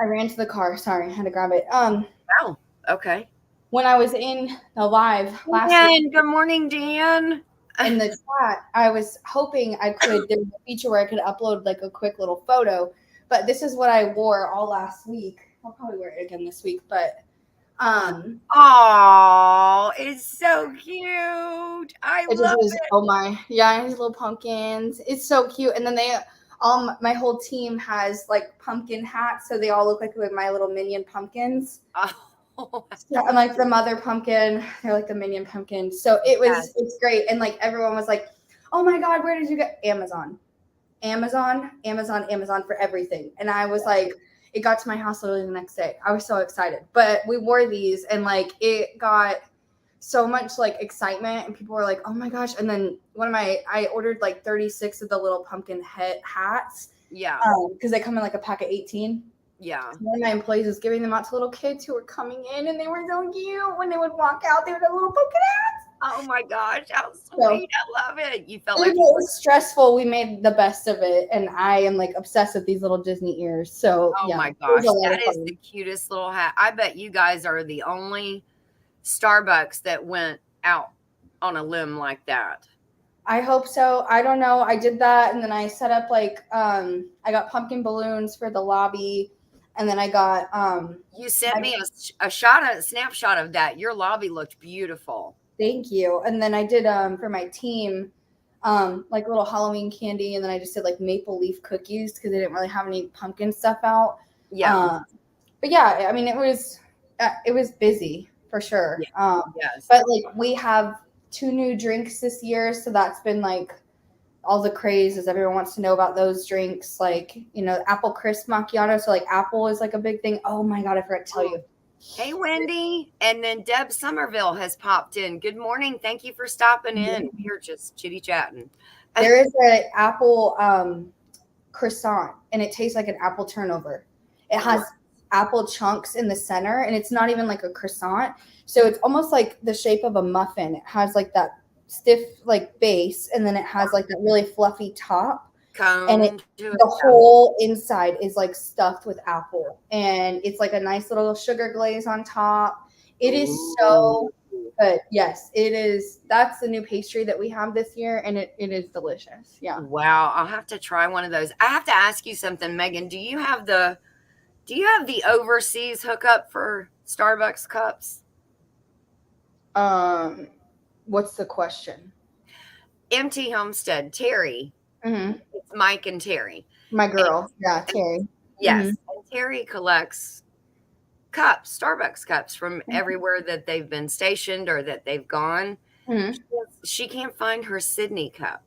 I ran to the car. Sorry, I had to grab it. Wow. Okay. When I was in the live last Dan, good morning, Dan. in the chat, I was hoping I could. There was a feature where I could upload like a quick little photo, but this is what I wore all last week. I'll probably wear it again this week, but Oh, it's so cute. I love it. Oh my, yeah, his little pumpkins. It's so cute. And then my whole team has like pumpkin hats, so they all look like my little minion pumpkins. Oh. Yeah, and like the mother pumpkin, they're like the minion pumpkin. So it's great. And like everyone was like, oh my God, where did you get Amazon for everything? And I was like, it got to my house literally the next day. I was so excited. But we wore these and like it got so much like excitement and people were like, oh my gosh. And then I ordered like 36 of the little pumpkin head hats. Yeah. Because they come in like a pack of 18. Yeah. One of my employees was giving them out to little kids who were coming in and they were so cute. When they would walk out, they would have little pumpkin hats. Oh my gosh, how sweet. I love it. You felt like it was stressful. We made the best of it. And I am like obsessed with these little Disney ears. So oh my gosh, that is the cutest little hat. I bet you guys are the only Starbucks that went out on a limb like that. I hope so. I don't know. I did that and then I set up like I got pumpkin balloons for the lobby And then I got You sent me a snapshot of that. Your lobby looked beautiful. thank you. And then I did for my team like little Halloween candy, and then I just did like maple leaf cookies because they didn't really have any pumpkin stuff out. Yeah. But yeah, I mean it was busy for sure. Yes. But like we have 2 new drinks this year, so that's been like all the craze, as everyone wants to know about those drinks, like, you know, apple crisp macchiato. So like apple is like a big thing. Oh my god, I forgot to tell you. Hey, Wendy. And then Deb Somerville has popped in. Good morning. Thank you for stopping in. We're just chitty chatting. There is an apple croissant, and it tastes like an apple turnover. It has apple chunks in the center, and it's not even like a croissant. So it's almost like the shape of a muffin. It has like that stiff like base, and then it has like that really fluffy top. And the whole inside is like stuffed with apple, and it's like a nice little sugar glaze on top. It is so good. Yes, it is. That's the new pastry that we have this year, and it is delicious. Yeah. Wow, I'll have to try one of those. I have to ask you something, Megan. Do you have the overseas hookup for Starbucks cups? What's the question? MT Homestead, Terry. Mm-hmm. It's Mike and Terry. My girl. Yeah, Terry. Yes. Mm-hmm. And Terry collects cups, Starbucks cups from everywhere that they've been stationed or that they've gone. Mm-hmm. She can't find her Sydney cup.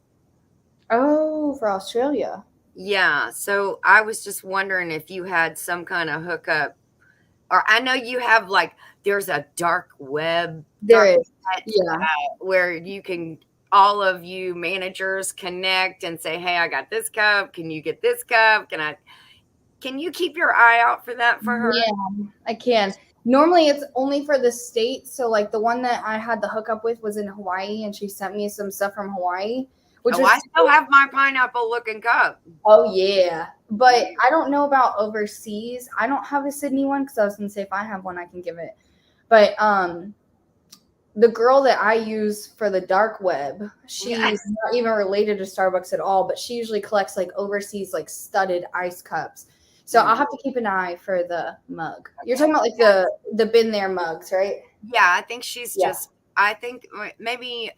Oh, for Australia. Yeah. So I was just wondering if you had some kind of hookup, or I know you have like, there's a dark web. There is. Yeah. Where you can, all of you managers connect and say, hey, I got this cup. Can you get this cup? Can you keep your eye out for that for her? Yeah, I can. Normally it's only for the States. So like the one that I had the hookup with was in Hawaii, and she sent me some stuff from Hawaii. I still have my pineapple looking cup. Oh yeah. But I don't know about overseas. I don't have a Sydney one because I was gonna say if I have one I can give it. But the girl that I use for the dark web, she's not even related to Starbucks at all, but she usually collects like overseas like studded ice cups. So I'll have to keep an eye for the mug. You're talking about like the been there mugs, right? Yeah, I think she's just, I think maybe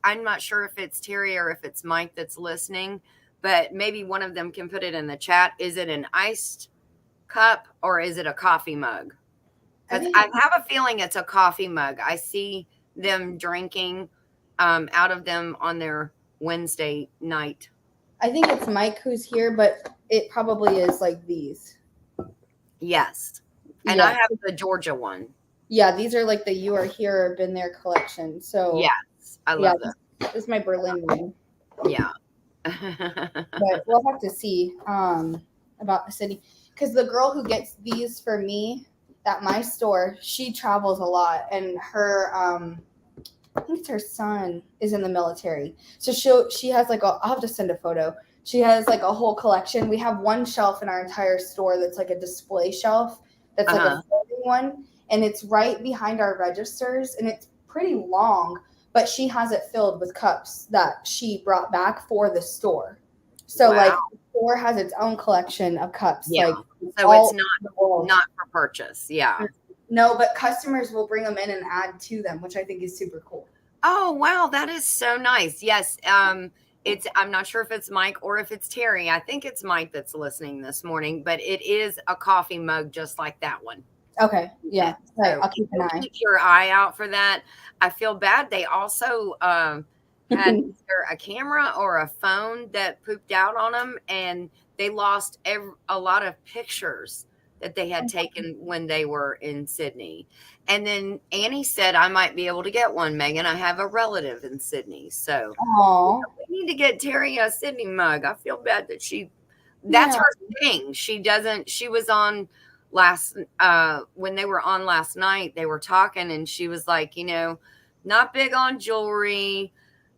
I'm not sure if it's Terry or if it's Mike that's listening, but maybe one of them can put it in the chat. Is it an iced cup or is it a coffee mug? Because I have a feeling it's a coffee mug. I see them drinking out of them on their Wednesday night. I think it's Mike who's here, but it probably is like these. Yes. And I have the Georgia one. Yeah, these are like the You Are Here or Been There collection. So yes, I love them. This is my Berlin one. Yeah. But we'll have to see about the city. Because the girl who gets these for me at my store, she travels a lot, and her I think it's her son is in the military. So she has like I'll have to send a photo. She has like a whole collection. We have one shelf in our entire store that's like a display shelf that's like a floating one, and it's right behind our registers, and it's pretty long, but she has it filled with cups that she brought back for the store. So like the store has its own collection of cups. Yeah. Like so it's not for purchase. Yeah. No, but customers will bring them in and add to them, which I think is super cool. Oh, wow. That is so nice. Yes. I'm not sure if it's Mike or if it's Terry. I think it's Mike that's listening this morning, but it is a coffee mug just like that one. Okay. Yeah. So I'll keep an eye. Keep your eye out for that. I feel bad. They also had either a camera or a phone that pooped out on them, and they lost a lot of pictures that they had taken when they were in Sydney. And then Annie said, I might be able to get one, Megan. I have a relative in Sydney. So we need to get Terry a Sydney mug. I feel bad that that's her thing. She was on when they were on last night, they were talking, and she was like, not big on jewelry,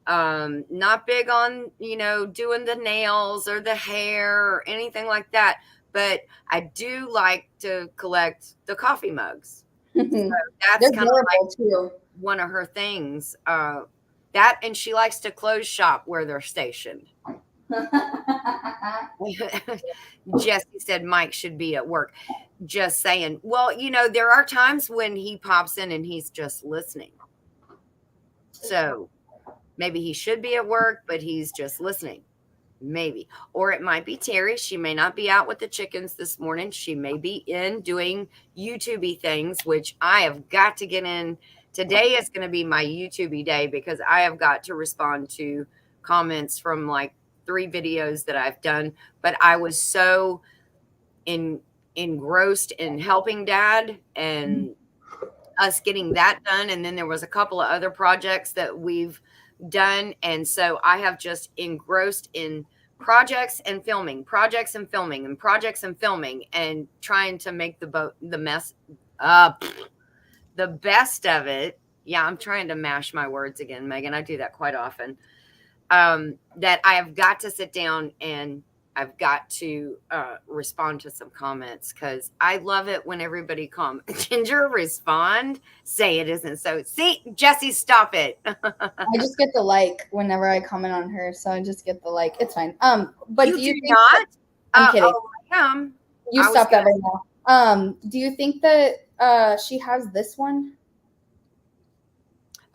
not big on, doing the nails or the hair or anything like that. But I do like to collect the coffee mugs. So that's kind of like too. One of her things. And she likes to close shop where they're stationed. Jesse said Mike should be at work. Just saying. Well, there are times when he pops in and he's just listening. So maybe he should be at work, but he's just listening. Maybe. Or it might be Terry. She may not be out with the chickens this morning. She may be in doing YouTube things, which I have got to get in. Today is going to be my YouTube day because I have got to respond to comments from like 3 videos that I've done. But I was so engrossed in helping Dad and us getting that done. And then there was a couple of other projects that we've done. And so I have just engrossed in projects and filming and trying to make the mess the best of it. Yeah, I'm trying to mash my words again, Megan. I do that quite often. That I have got to sit down and I've got to respond to some comments because I love it when everybody Ginger, respond, say it isn't so. See, Jesse, stop it. I just get the like whenever I comment on her, so I just get the like. It's fine. But you do you think not? I'm kidding. Oh, I am. You stop that right now. Do you think that she has this one?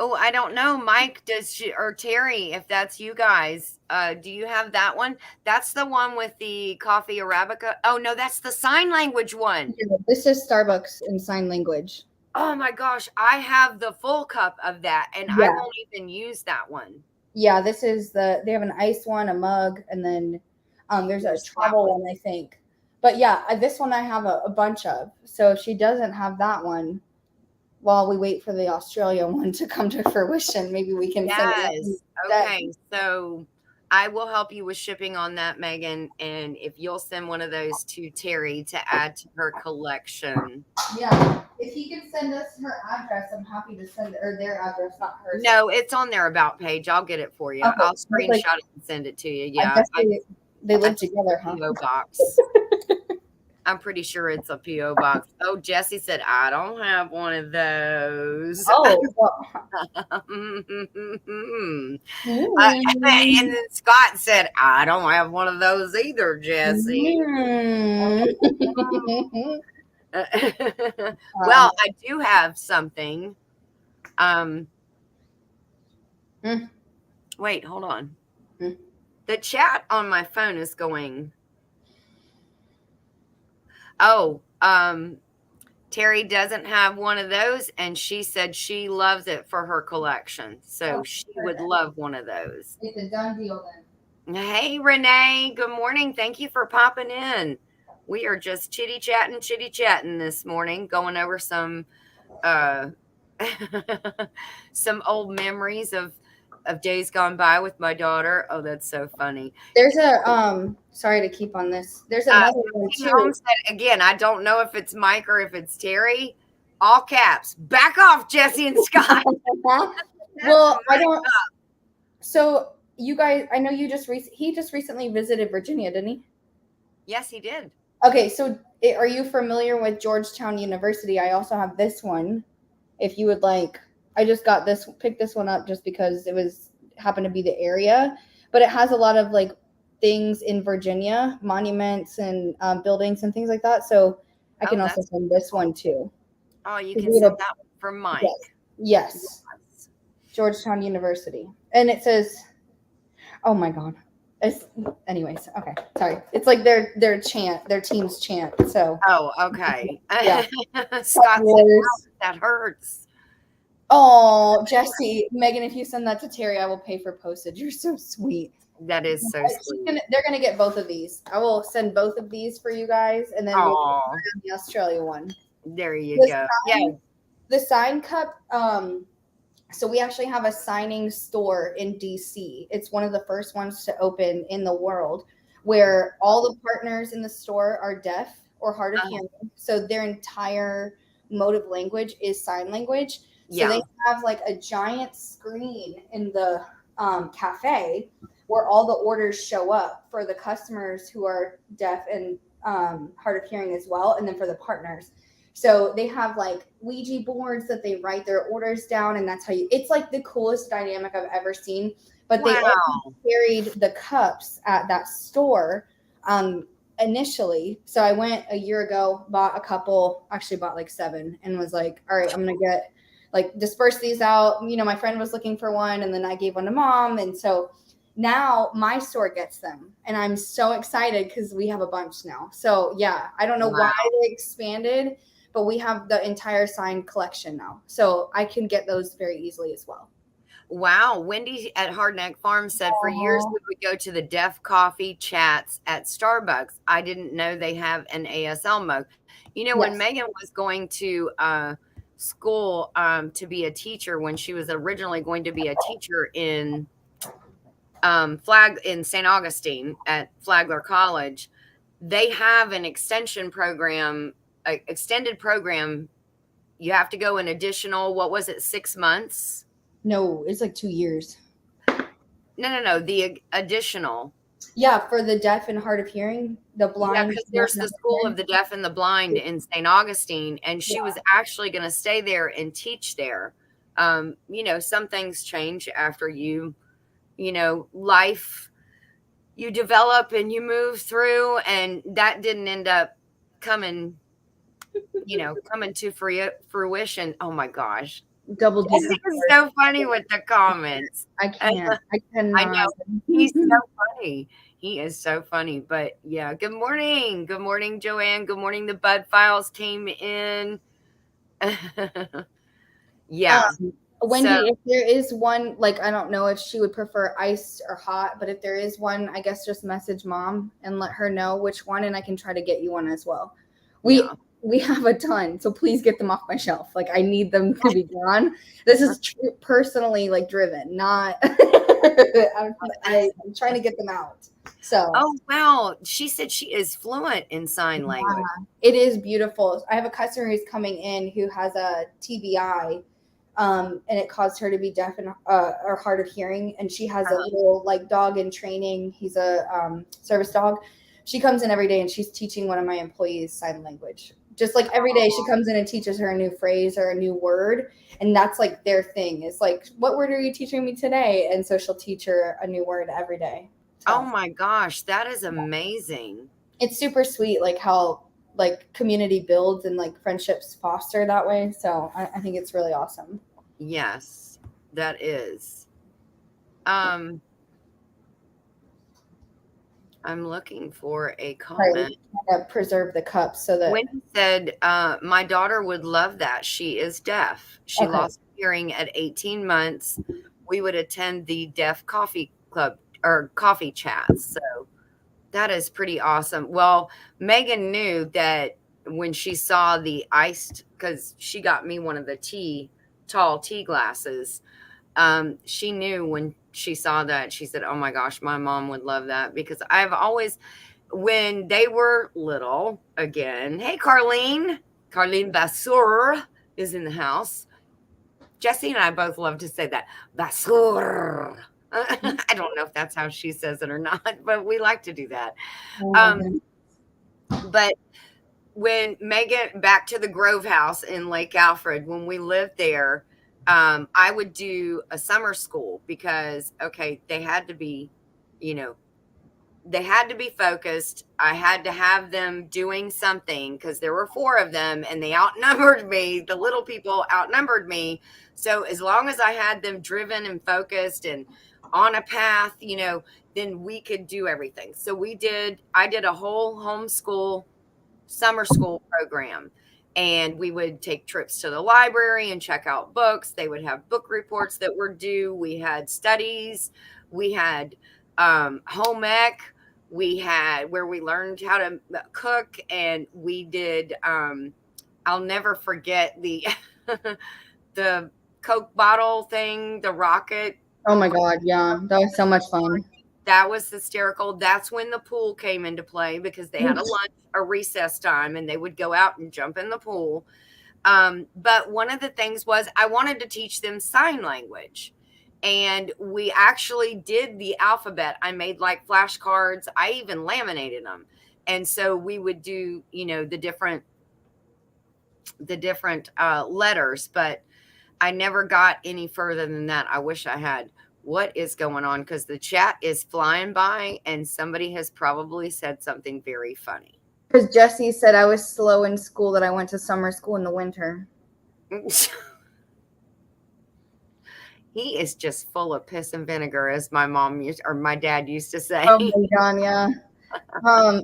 Oh, I don't know, Mike. Does she or Terry? If that's you guys, do you have that one? That's the one with the coffee Arabica. Oh no, that's the sign language one. Yeah, this is Starbucks in sign language. Oh my gosh, I have the full cup of that, and I won't even use that one. Yeah, this is they have an ice one, a mug, and then there's a travel one, I think. But yeah, this one I have a bunch of. So if she doesn't have that one, while we wait for the Australia one to come to fruition, maybe we can send it. Okay, so I will help you with shipping on that, Megan. And if you'll send one of those to Terry to add to her collection. Yeah. If he can send us her address, I'm happy to send or their address, not hers. No, it's on their about page. I'll get it for you. Okay. I'll screenshot it and send it to you. Yeah. They live together, huh? PO box. I'm pretty sure it's a PO box. Oh, Jesse said, I don't have one of those. Oh. And then Scott said, I don't have one of those either, Jesse. Well, I do have something. Wait, hold on. The chat on my phone is going. Oh, Terry doesn't have one of those, and she said she loves it for her collection. So she would love one of those. It's a done deal then. Hey, Renee. Good morning. Thank you for popping in. We are just chitty chatting this morning, going over some some old memories of days gone by with my daughter. Oh, that's so funny. There's a sorry to keep on this. There's another one too. Homestead, again, I don't know if it's Mike or if it's Terry. All caps. Back off, Jesse and Scott. Well, I don't. So you guys, I know you he just recently visited Virginia, didn't he? Yes, he did. Okay, so are you familiar with Georgetown University? I also have this one. If you would like, I just picked this one up just because happened to be the area, but it has a lot of like things in Virginia, monuments and buildings and things like that. So I can also send this one too. Oh, you can send that one from Mike. Yes. Georgetown University. And it says, oh my God. Anyways, okay. Sorry. It's like their team's chant. So. Oh, okay. Yeah. Scott said, that hurts. Oh, Jesse, Megan, if you send that to Terry, I will pay for postage. You're so sweet. That is so sweet. They're going to get both of these. I will send both of these for you guys, and then we'll do the Australia one. There you go. The sign cup. So we actually have a signing store in DC. It's one of the first ones to open in the world, where all the partners in the store are deaf or hard of hearing. So their entire mode of language is sign language. So they have like a giant screen in the cafe where all the orders show up for the customers who are deaf and hard of hearing as well, and then for the partners. So they have like Ouija boards that they write their orders down, and that's how it's like the coolest dynamic I've ever seen. But they only Wow. carried the cups at that store initially. So I went a year ago, bought a couple, actually bought like 7, and was like, all right, I'm going to get like disperse these out. My friend was looking for one, and then I gave one to mom. And so now my store gets them, and I'm so excited because we have a bunch now. So yeah, I don't know Wow. why they expanded, but we have the entire signed collection now. So I can get those very easily as well. Wow. Wendy at Hardneck Farm said for years we would go to the deaf coffee chats at Starbucks. I didn't know they have an ASL mug. When Yes. Megan was going to school to be a teacher, when she was originally going to be a teacher in St. Augustine at Flagler College, they have an extension program, extended program. You have to go an additional, what was it, 6 months? No, it's like 2 years. No. The additional. Yeah, for the deaf and hard of hearing, the blind. Yeah, because there's the School of the Deaf and the Blind in St. Augustine, and she was actually going to stay there and teach there. Some things change after life, you develop and you move through, and that didn't end up coming to fruition. Oh my gosh. Double D. Jessica's so funny with the comments. I can't. I cannot. I know. He's so funny. He is so funny. But yeah, good morning. Good morning, Joanne. Good morning. The Bud Files came in. Yeah. Wendy, if there is one, like, I don't know if she would prefer iced or hot, but if there is one, I guess just message mom and let her know which one, and I can try to get you one as well. We have a ton, so please get them off my shelf. Like, I need them to be gone. This is personally like driven, not. I'm trying to get them out. So. Oh wow, she said she is fluent in sign language. It is beautiful. I have a customer who's coming in who has a TBI, and it caused her to be deaf and or hard of hearing, and she has a little like dog in training. He's a service dog. She comes in every day, and she's teaching one of my employees sign language. Just like every day she comes in and teaches her a new phrase or a new word. And that's like their thing. It's like, what word are you teaching me today? And so she'll teach her a new word every day. So, oh my gosh, that is amazing. It's super sweet, like how like community builds and like friendships foster that way. So I think it's really awesome. Yes, that is. I'm looking for a comment. Right, preserve the cups so that Wendy said, my daughter would love that. She is deaf. She lost hearing at 18 months. We would attend the deaf coffee club or coffee chats. So that is pretty awesome. Well, Megan knew that when she saw the iced, because she got me one of the tall tea glasses. She knew when she saw that, she said, oh my gosh, my mom would love that, because I've always, when they were little, again, hey, Carlene Vasseur is in the house. Jesse and I both love to say that, Vasseur. I don't know if that's how she says it or not, but we like to do that. But when Megan, back to the Grove House in Lake Alfred, when we lived there, I would do a summer school because, they had to be, they had to be focused. I had to have them doing something because there were 4 of them and they outnumbered me. The little people outnumbered me. So as long as I had them driven and focused and on a path, then we could do everything. So I did a whole homeschool summer school program. And we would take trips to the library and check out books. They would have book reports that were due. We had studies. We had home ec. We had where we learned how to cook. And we did, I'll never forget the the Coke bottle thing, the rocket. Oh my God, yeah. That was so much fun. That was hysterical. That's when the pool came into play because they had a recess time, and they would go out and jump in the pool. But one of the things was I wanted to teach them sign language, and we actually did the alphabet. I made like flashcards. I even laminated them. And so we would do, the different the different letters, but I never got any further than that. I wish I had. What is going on? Because the chat is flying by and somebody has probably said something very funny. Because Jesse said I was slow in school, that I went to summer school in the winter. He is just full of piss and vinegar, as my mom used, or my dad used to say. Oh my God, yeah.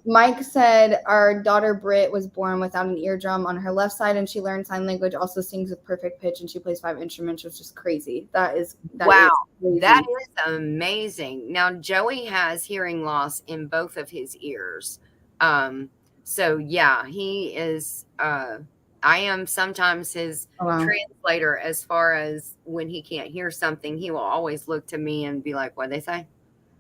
Mike said our daughter Britt was born without an eardrum on her left side, and she learned sign language, also sings with perfect pitch, and she plays 5 instruments, which is crazy. Wow, is amazing. Now Joey has hearing loss in both of his ears. So yeah, he is I am sometimes his translator as far as when he can't hear something, he will always look to me and be like, "What'd they say?"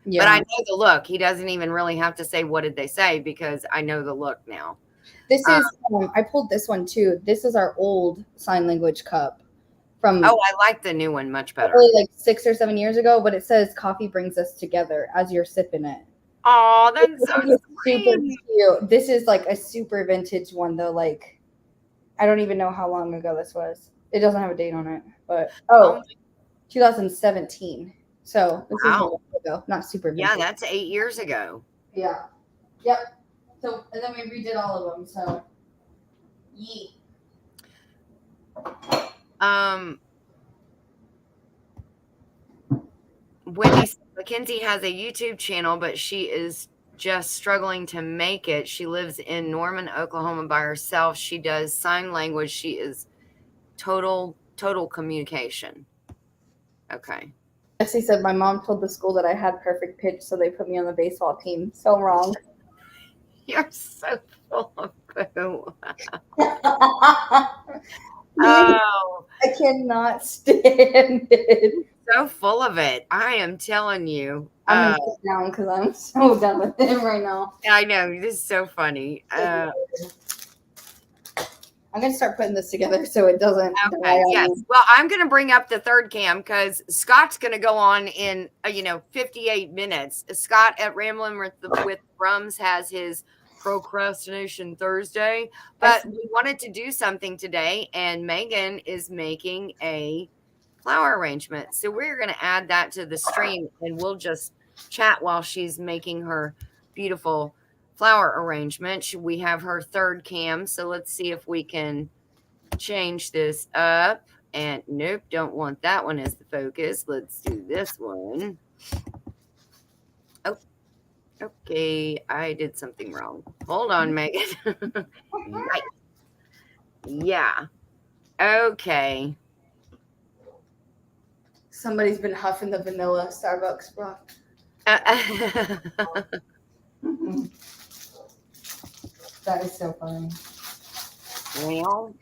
Yeah. But I know the look. He doesn't even really have to say, "What did they say?" because I know the look now. This is, I pulled this one too. This is our old sign language cup from. Oh, I like the new one much better. Probably like 6 or 7 years ago, but it says coffee brings us together as you're sipping it. Oh, that's so super cute. This is like a super vintage one though. Like, I don't even know how long ago this was. It doesn't have a date on it, but 2017. So this is a while ago, not super vintage. Yeah, that's 8 years ago. Yeah. Yep. So, and then we redid all of them. So, yeet. Wendy Mackenzie has a YouTube channel, but she is just struggling to make it. She lives in Norman, Oklahoma by herself. She does sign language. She is total communication. Okay. Jesse said my mom told the school that I had perfect pitch, so they put me on the baseball team. So wrong. You're so full of poo. Oh, I cannot stand it. So full of it. I am telling you. I'm gonna sit down because I'm so done with him right now. I know, this is so funny. I'm gonna start putting this together so it doesn't. Okay. Yes. Well, I'm gonna bring up the third cam because Scott's gonna go on in 58 minutes. Scott at Ramblin' with Rums has his Procrastination Thursday, but we wanted to do something today, and Megan is making a flower arrangement, so we're going to add that to the stream, and we'll just chat while she's making her beautiful flower arrangement. We have her third cam, so let's see if we can change this up. And nope, don't want that one as the focus. Let's do this one. Oh, okay, I did something wrong. Hold on, Megan. Right. Yeah. Okay. Somebody's been huffing the vanilla Starbucks, bro. That is so funny. Well,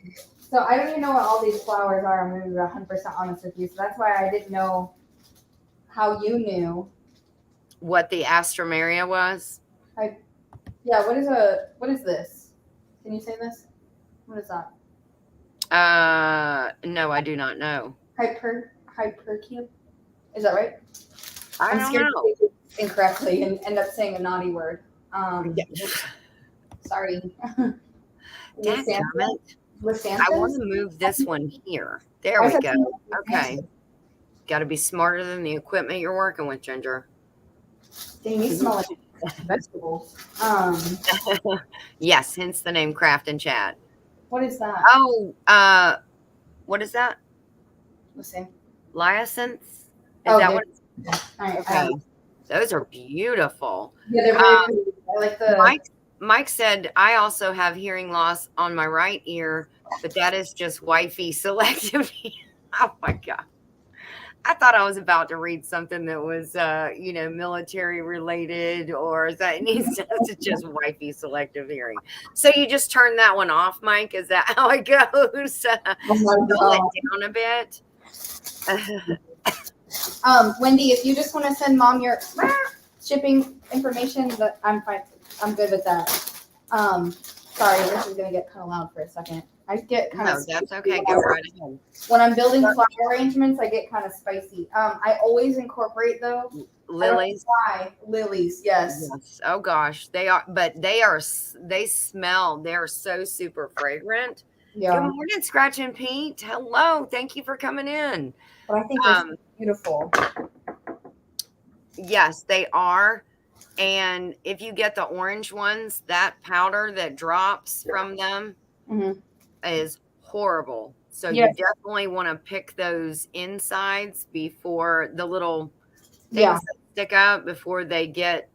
so I don't even know what all these flowers are. I'm going to be 100% honest with you. So that's why I didn't know how you knew what the Astromeria was. Yeah. What is this? Can you say this? What is that? No, I do not know. Hypercube? Is that right? I'm scared to say it incorrectly and end up saying a naughty word. Sorry. I want to move this one here. There we go. Okay. Got to be smarter than the equipment you're working with, Ginger. Dang, you smell like vegetables. Yes, hence the name Craft and Chat. What is that? Oh, what is that? Listen. Liacynths? Is that what it's okay. Those are beautiful. Yeah, they're very pretty. I like the Mike said, I also have hearing loss on my right ear, but that is just wifey selective. Oh my God. I thought I was about to read something that was, military related, or that needs to just wifey selective hearing. So you just turn that one off, Mike? Is that how it goes? Pull it down a bit. Wendy, if you just want to send Mom your shipping information, but I'm fine. I'm good with that. Sorry, this is gonna get kind of loud for a second. I get kind of. No, that's okay. Go right ahead. When I'm building flower arrangements, I get kind of spicy. I always incorporate though lilies. Why lilies? Yes. Oh gosh, they are. But they smell. They are so super fragrant. Yeah. Good morning, Scratch and Pete. Hello. Thank you for coming in. But I think they're Um, so beautiful. yes, they are. And if you get the orange ones, that powder that drops from them Mhm. is horrible. So you Yes. definitely want to pick those insides before the little Yeah. things that stick out before they get,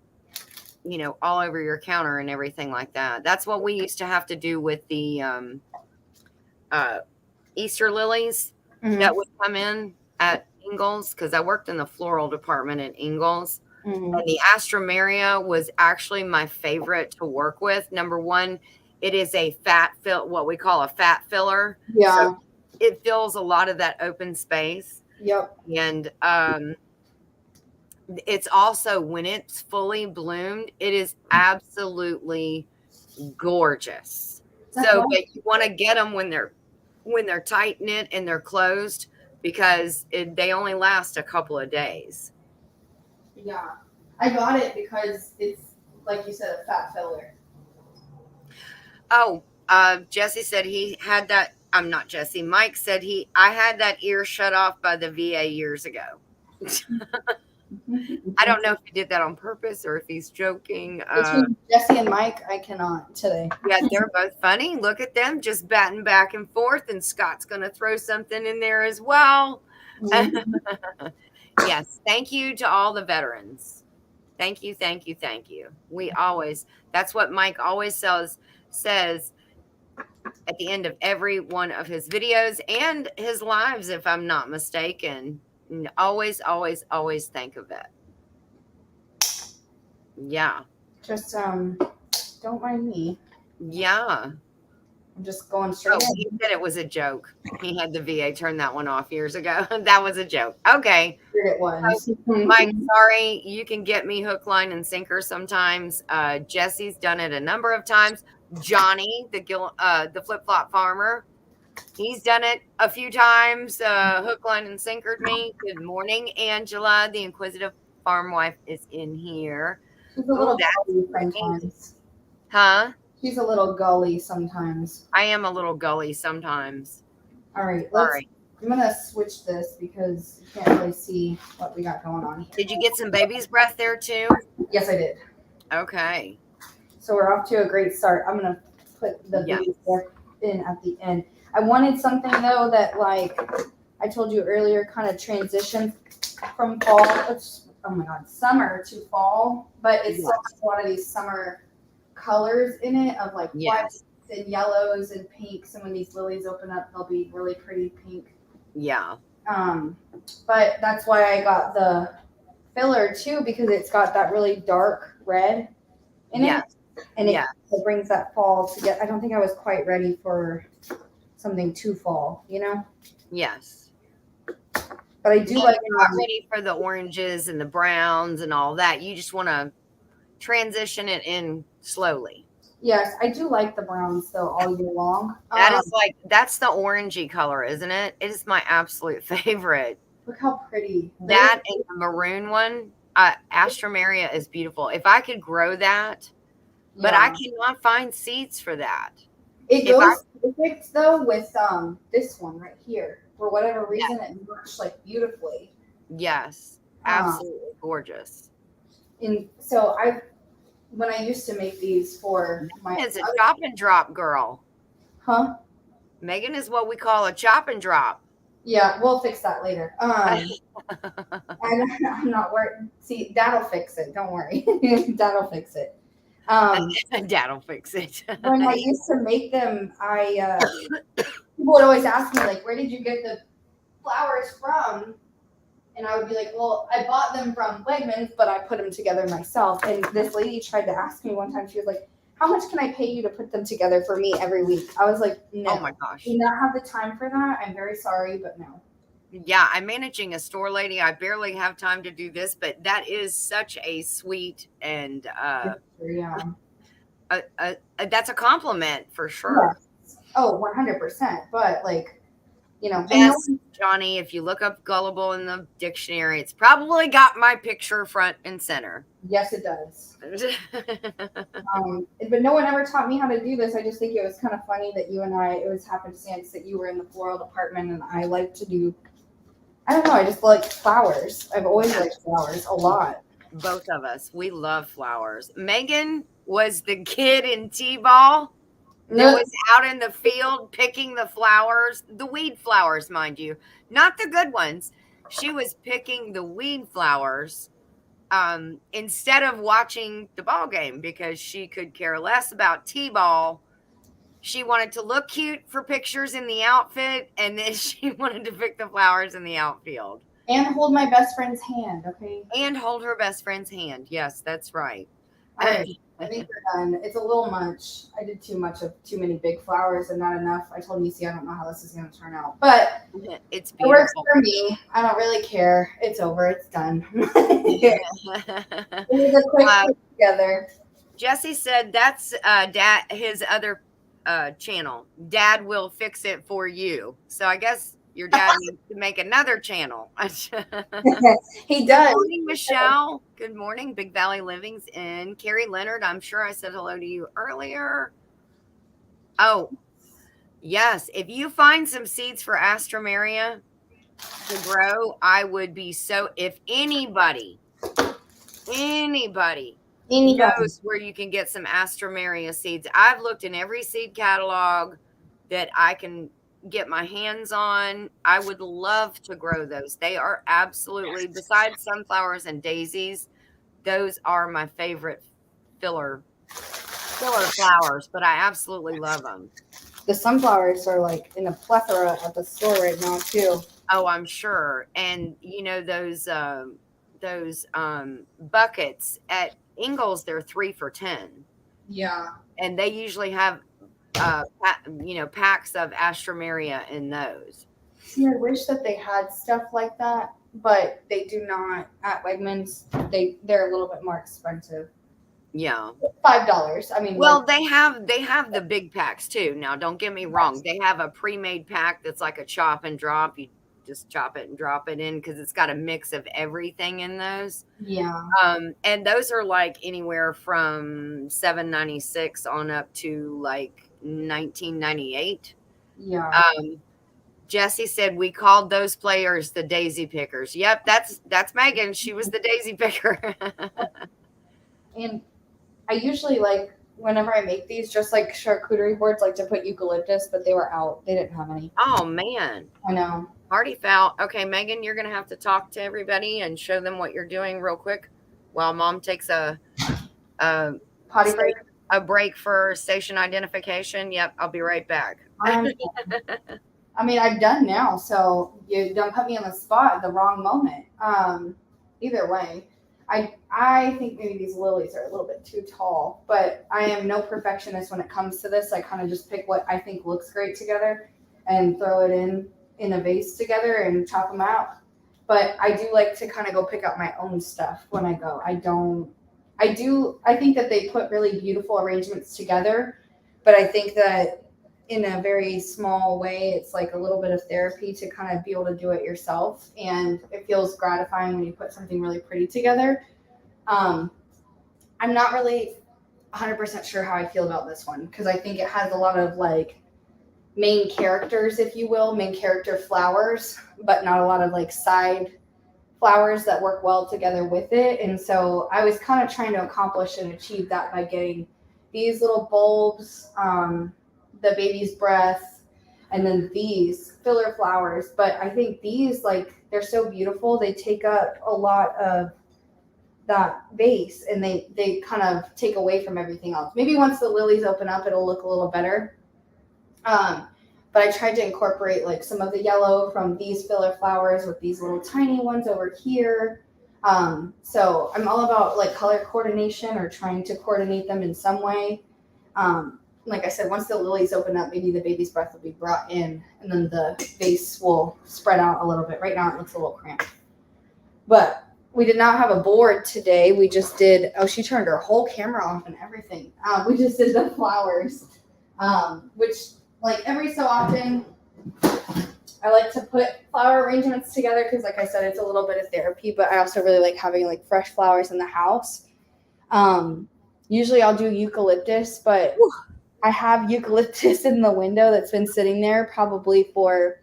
all over your counter and everything like that. That's what we used to have to do with the uh, Easter lilies Mhm. that would come in at Ingles, because I worked in the floral department at Ingles. Mhm. And the Astromeria was actually my favorite to work with. Number one, it is a what we call a fat filler. So Yeah. it fills a lot of that open space. Yep. And it's also, when it's fully bloomed, it is absolutely gorgeous. That's So, why. but you want to get them when they're tight knit and they're closed, because they only last a couple of days. Yeah. I got it because it's like you said, a fat filler. Oh, Jesse said he had that. I'm not Jesse. Mike said I had that ear shut off by the VA years ago. I don't know if he did that on purpose or if he's joking. Between Jesse and Mike, I cannot today. Yeah, they're both funny. Look at them just batting back and forth, and Scott's going to throw something in there as well. Mhm. Yes, thank you to all the veterans. Thank you, thank you, thank you. That's what Mike always says at the end of every one of his videos and his lives, if I'm not mistaken. Always, always, always think of it. Yeah. Just don't mind me. Yeah. I'm just going straight Oh, in. he said it was a joke. He had the VA turn that one off years ago. That was a joke. Okay. Weird it was. Mike, sorry. You can get me hook, line, and sinker sometimes. Jesse's done it a number of times. Johnny, the flip-flop farmer, he's done it a few times. Hook, line, and sinkered me. Good morning, Angela. The inquisitive farm wife is in here. She's a Oh, little that's gully great. sometimes. Huh? She's a little gully sometimes. I am a little gully sometimes. All right, Sorry. I'm gonna switch this because you can't really see what we got going on here. Did you get some baby's breath there too? Yes, I did. Okay. So we're off to a great start. I'm gonna put the Yes. baby stuff in at the end. I wanted something though that, like I told you earlier, kind of transition from fall. Oh my god, summer to fall, but it still has a lot of these summer colors in it of like Yes. whites and yellows and pinks. And when these lilies open up, they'll be really pretty pink. Yeah. But that's why I got the filler too, because it's got that really dark red in it. And it brings that fall to get. I don't think I was quite ready for something too fall, Yes. But I do like. You're not ready for the oranges and the browns and all that. You just want to transition it in slowly. Yes, I do like the browns though all year long. That's the orangey color, isn't it? It is my absolute favorite. Look how pretty. That and the maroon one, Astromeria is beautiful. If I could grow that, but I cannot find seeds for that. It goes perfect though with this one right here. For whatever reason, it works like beautifully. Yes, absolutely gorgeous. And so when I used to make these for my, it's a chop and drop girl. Huh? Megan is what we call a chop and drop. Yeah, we'll fix that later. I'm not worried. See, that'll fix it. Don't worry. That'll fix it. That'll fix it. When I used to make them, people would always ask me, like, where did you get the flowers from? And I would be like, well, I bought them from Wegmans, but I put them together myself. And this lady tried to ask me one time, she was like, how much can I pay you to put them together for me every week? I was like, no. Oh my gosh. Do not have the time for that. I'm very sorry, but no. Yeah, I'm managing a store, lady. I barely have time to do this, but that is such a sweet and that's a compliment for sure. Yes. Oh, 100%. But like, you know, and Yes, Johnny, if you look up gullible in the dictionary, it's probably got my picture front and center. yes, it does. But no one ever taught me how to do this. I just think it was kind of funny that you and I, it was happenstance that you were in the floral department and I like to do, I don't know, I just like flowers. I've always liked flowers a lot. Both of us, we love flowers. Megan was the kid in T-ball that was out in the field picking the flowers, the weed flowers, mind you, not the good ones. She was picking the weed flowers instead of watching the ball game because she could care less about T-ball. She wanted to look cute for pictures in the outfit, and then she wanted to pick the flowers in the outfield. And hold my best friend's hand, okay? And hold her best friend's hand. Yes, that's right. All right, I think we're done. It's a little much. I did too many big flowers and not enough. I told Nisi I don't know how this is going to turn out, but it's beautiful. It works for me. I don't really care. It's over. It's done. It was a quick put together. Jesse said that's dad his other channel. Dad will fix it for you. So I guess your dad needs to make another channel. He does. Good morning, Michelle. Good morning. Big Valley Living's in. Carrie Leonard, I'm sure I said hello to you earlier. Oh, yes. If you find some seeds for Astromeria to grow, I would be so, if anybody knows where you can get some Astromeria seeds. I've looked in every seed catalog that I can get my hands on. I would love to grow those. They are absolutely, besides sunflowers and daisies, those are my favorite filler flowers, but I absolutely love them. The sunflowers are like in a plethora at the store right now too. Oh, I'm sure. And you know, those buckets at Ingles, they're 3 for $10. Yeah. And they usually have packs of Astromeria in those. See, I wish that they had stuff like that, but they do not at Wegmans. They're a little bit more expensive. Yeah. $5. I mean, well, they have the big packs too. Now, don't get me wrong. They have a pre-made pack that's like a chop and drop. You just chop it and drop it in because it's got a mix of everything in those. Yeah. And those are like anywhere from $7.96 on up to like $19.98. Yeah. Jesse said we called those players the daisy pickers. Yep, that's Megan. She was the daisy picker. And I usually like whenever I make these, just like charcuterie boards, like to put eucalyptus, but they were out. They didn't have any. Oh man. I know. Party foul. Okay, Megan, you're gonna have to talk to everybody and show them what you're doing real quick while Mom takes a potty break. A break for station identification. Yep, I'll be right back. I mean, I'm done now, so you don't put me on the spot at the wrong moment. Either way, I think maybe these lilies are a little bit too tall, but I am no perfectionist when it comes to this. I kind of just pick what I think looks great together and throw it in a vase together and chop them out. But I do like to kind of go pick out my own stuff when I go. I think that they put really beautiful arrangements together, but I think that in a very small way, it's like a little bit of therapy to kind of be able to do it yourself. And it feels gratifying when you put something really pretty together. I'm not really 100% sure how I feel about this one because I think it has a lot of like main characters, if you will, main character flowers, but not a lot of like side flowers that work well together with it. And so I was kind of trying to accomplish and achieve that by getting these little bulbs, the baby's breath, and then these filler flowers. But I think these, like, they're so beautiful. They take up a lot of that vase and they kind of take away from everything else. Maybe once the lilies open up, it'll look a little better. But I tried to incorporate like some of the yellow from these filler flowers with these little tiny ones over here. So I'm all about like color coordination or trying to coordinate them in some way. Like I said, once the lilies open up, maybe the baby's breath will be brought in and then the vase will spread out a little bit. Right now it looks a little cramped. But we did not have a board today. We just did, she turned her whole camera off and everything. We just did the flowers, which like every so often I like to put flower arrangements together because, like I said, it's a little bit of therapy, but I also really like having like fresh flowers in the house. Usually I'll do eucalyptus, but I have eucalyptus in the window that's been sitting there probably for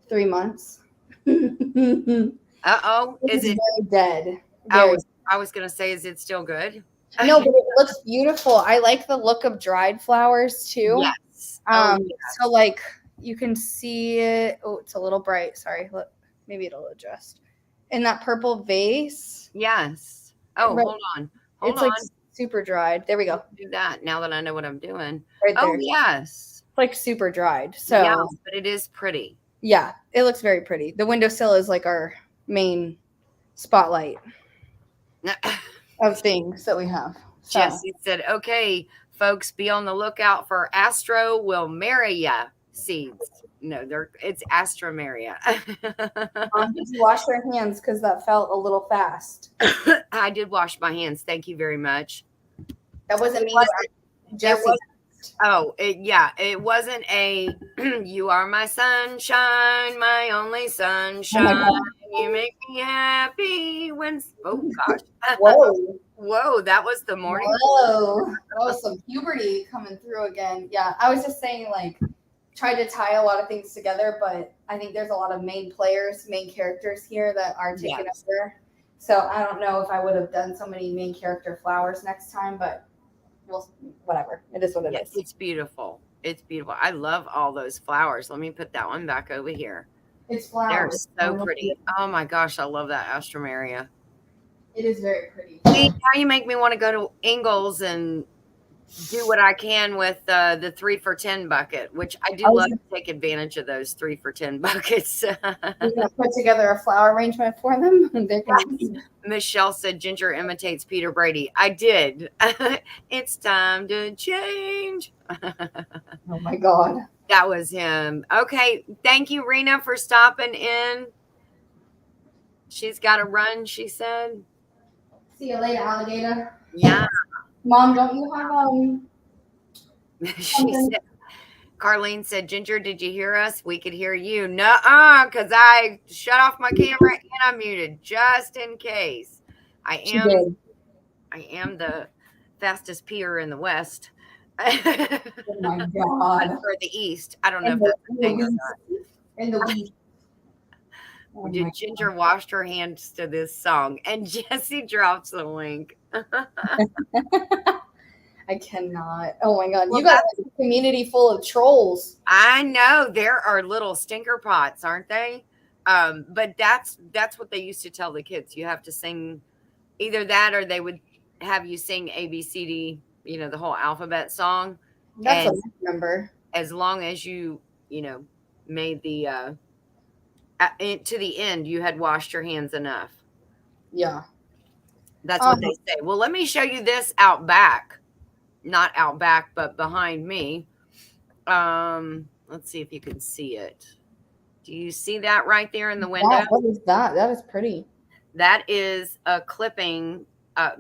3 months. It Uh-oh. Is is it? very dead. I Very. was I was gonna say, is it still good? No, but it looks beautiful. I like the look of dried flowers too. Yes. Oh, So like you can see it. Oh, it's a little bright. Sorry. Look, maybe it'll adjust. In that purple vase. yes. Oh, Right. hold on. Hold It's like on. super dried. There we go. Do that now that I know what I'm doing. Right Oh, there. yes. It's like super dried. Yeah, So but it is pretty. yeah, it looks very pretty. The windowsill is like our main spotlight of things that we have. So. Jesse said, okay, folks, be on the lookout for Astro will marry ya seeds. No, it's Astromeria. Did you wash your hands? Because that felt a little fast. I did wash my hands. Thank you very much. That wasn't me. Jesse. It wasn't a you are my sunshine, my only sunshine. You make me happy when gosh. Whoa. Whoa, that was the morning. Whoa. That was some puberty coming through again. Yeah, I was just saying, like, tried to tie a lot of things together, but I think there's a lot of main characters here that are taken over. So I don't know if I would have done so many main character flowers next time, but well, whatever. It is what it is. It's beautiful. It's beautiful. I love all those flowers. Let me put that one back over here. It's flowers. They're so pretty. Oh my gosh, I love that Astromeria. It is very pretty. See, now you make me want to go to Ingles and do what I can with the 3 for $10 bucket, which I do love to take advantage of those 3 for $10 buckets. You're gonna put together a flower arrangement for them. Michelle said Ginger imitates Peter Brady. I did. It's time to change. Oh my God. That was him. Okay. Thank you, Rena, for stopping in. She's got to run, she said. See you later, alligator. Yeah. Mom, don't you have she said, Carlene said, Ginger, did you hear us? We could hear you. Nuh-uh, because I shut off my camera and I muted just in case. I am the fastest peer in the West. Oh my God. For the East. I don't know if that's the thing or not. In the West. Oh Ginger washed her hands to this song, and Jesse drops the link. I cannot. Oh my God. You got a community full of trolls. I know. There are little stinker pots, aren't they? But that's what they used to tell the kids. You have to sing either that or they would have you sing ABCD, the whole alphabet song. That's what I remember. As long as you made the to the end, you had washed your hands enough. Yeah. That's what they say. Well, let me show you this out back. Not out back, but behind me. Let's see if you can see it. Do you see that right there in the window? Wow, what is that? That is pretty. That is a clipping,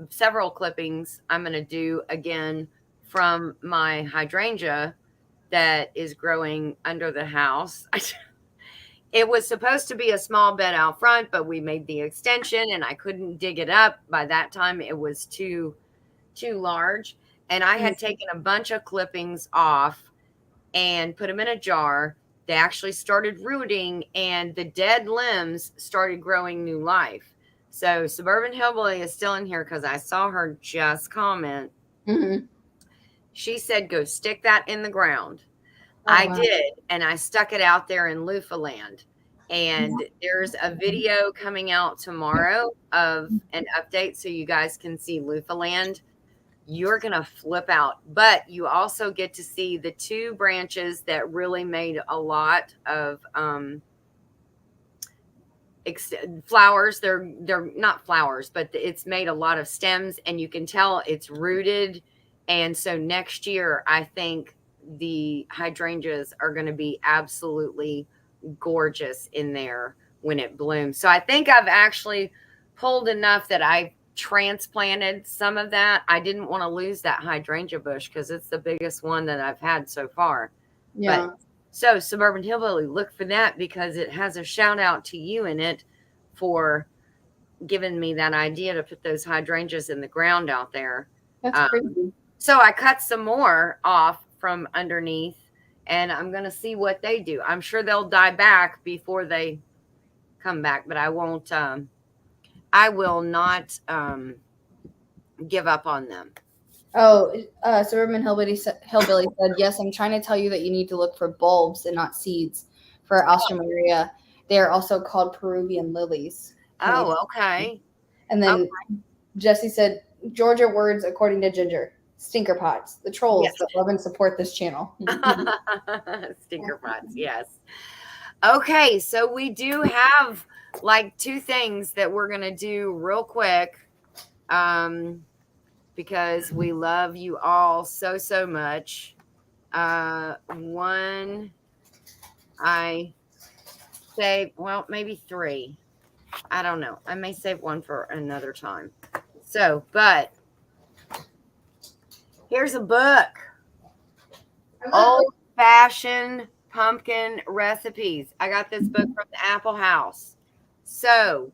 several clippings I'm going to do again from my hydrangea that is growing under the house. It was supposed to be a small bed out front, but we made the extension and I couldn't dig it up. By that time, it was too large. And I had taken a bunch of clippings off and put them in a jar. They actually started rooting and the dead limbs started growing new life. So Suburban Hillbilly is still in here because I saw her just comment. Mm-hmm. She said, go stick that in the ground. I did, and I stuck it out there in Loofahland. And there's a video coming out tomorrow of an update so you guys can see Loofahland. You're going to flip out. But you also get to see the 2 branches that really made a lot of flowers. They're not flowers, but it's made a lot of stems, and you can tell it's rooted. And so next year, I think the hydrangeas are going to be absolutely gorgeous in there when it blooms. So I think I've actually pulled enough that I transplanted some of that. I didn't want to lose that hydrangea bush because it's the biggest one that I've had so far. Yeah. But So, Suburban Hillbilly, look for that because it has a shout out to you in it for giving me that idea to put those hydrangeas in the ground out there. That's crazy. So, I cut some more off from underneath and I'm going to see what they do. I'm sure they'll die back before they come back, but I won't, I will not give up on them. Oh, Suburban Hillbilly said, yes, I'm trying to tell you that you need to look for bulbs and not seeds for Alstroemeria. They are also called Peruvian lilies. Oh, okay. And then Jesse said, Georgia words according to Ginger. Stinker pots, the trolls that love and support this channel. Stinker pots, yes. Okay, so we do have like 2 things that we're going to do real quick. Because we love you all so, so much. One, I save, well, maybe 3. I don't know. I may save one for another time. So, but here's a book. Old Fashioned Pumpkin Recipes. I got this book from the Apple House. So,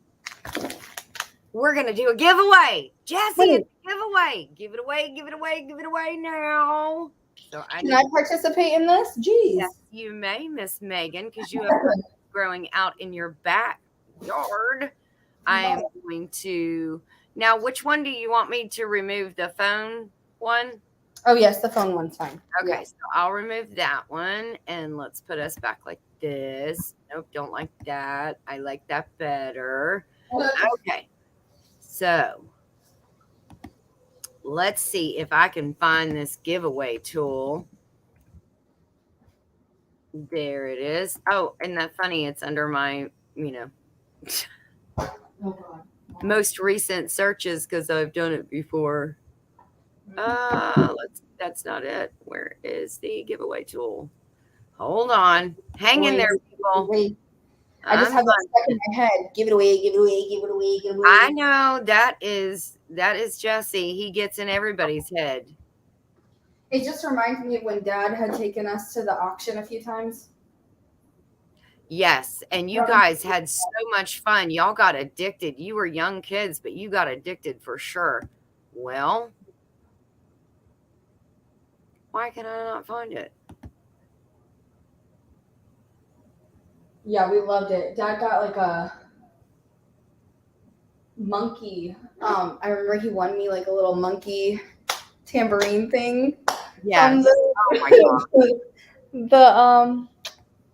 we're going to do a giveaway. Jesse, giveaway. Give it away, give it away, give it away now. So Can I participate in this? Jeez. Yes, you may, Miss Megan, because you have growing out in your backyard. I am going to now. Which one do you want me to remove? The phone one? Oh yes, the phone one's fine. Okay, so I'll remove that one and let's put us back like this. Nope, don't like that. I like that better. Okay. So let's see if I can find this giveaway tool. There it is. Oh, isn't that funny? It's under my, most recent searches because I've done it before. That's not it. Where is the giveaway tool? Hold on. Hang in there, people. Wait. I just have that stuck in my head. Give it away, give it away, give it away, give it away. I know that is Jesse. He gets in everybody's head. It just reminds me of when Dad had taken us to the auction a few times. Yes, and you guys had so much fun. Y'all got addicted. You were young kids, but you got addicted for sure. Well, why can I not find it? Yeah, we loved it. Dad got like a monkey. I remember he won me like a little monkey tambourine thing. Yeah. The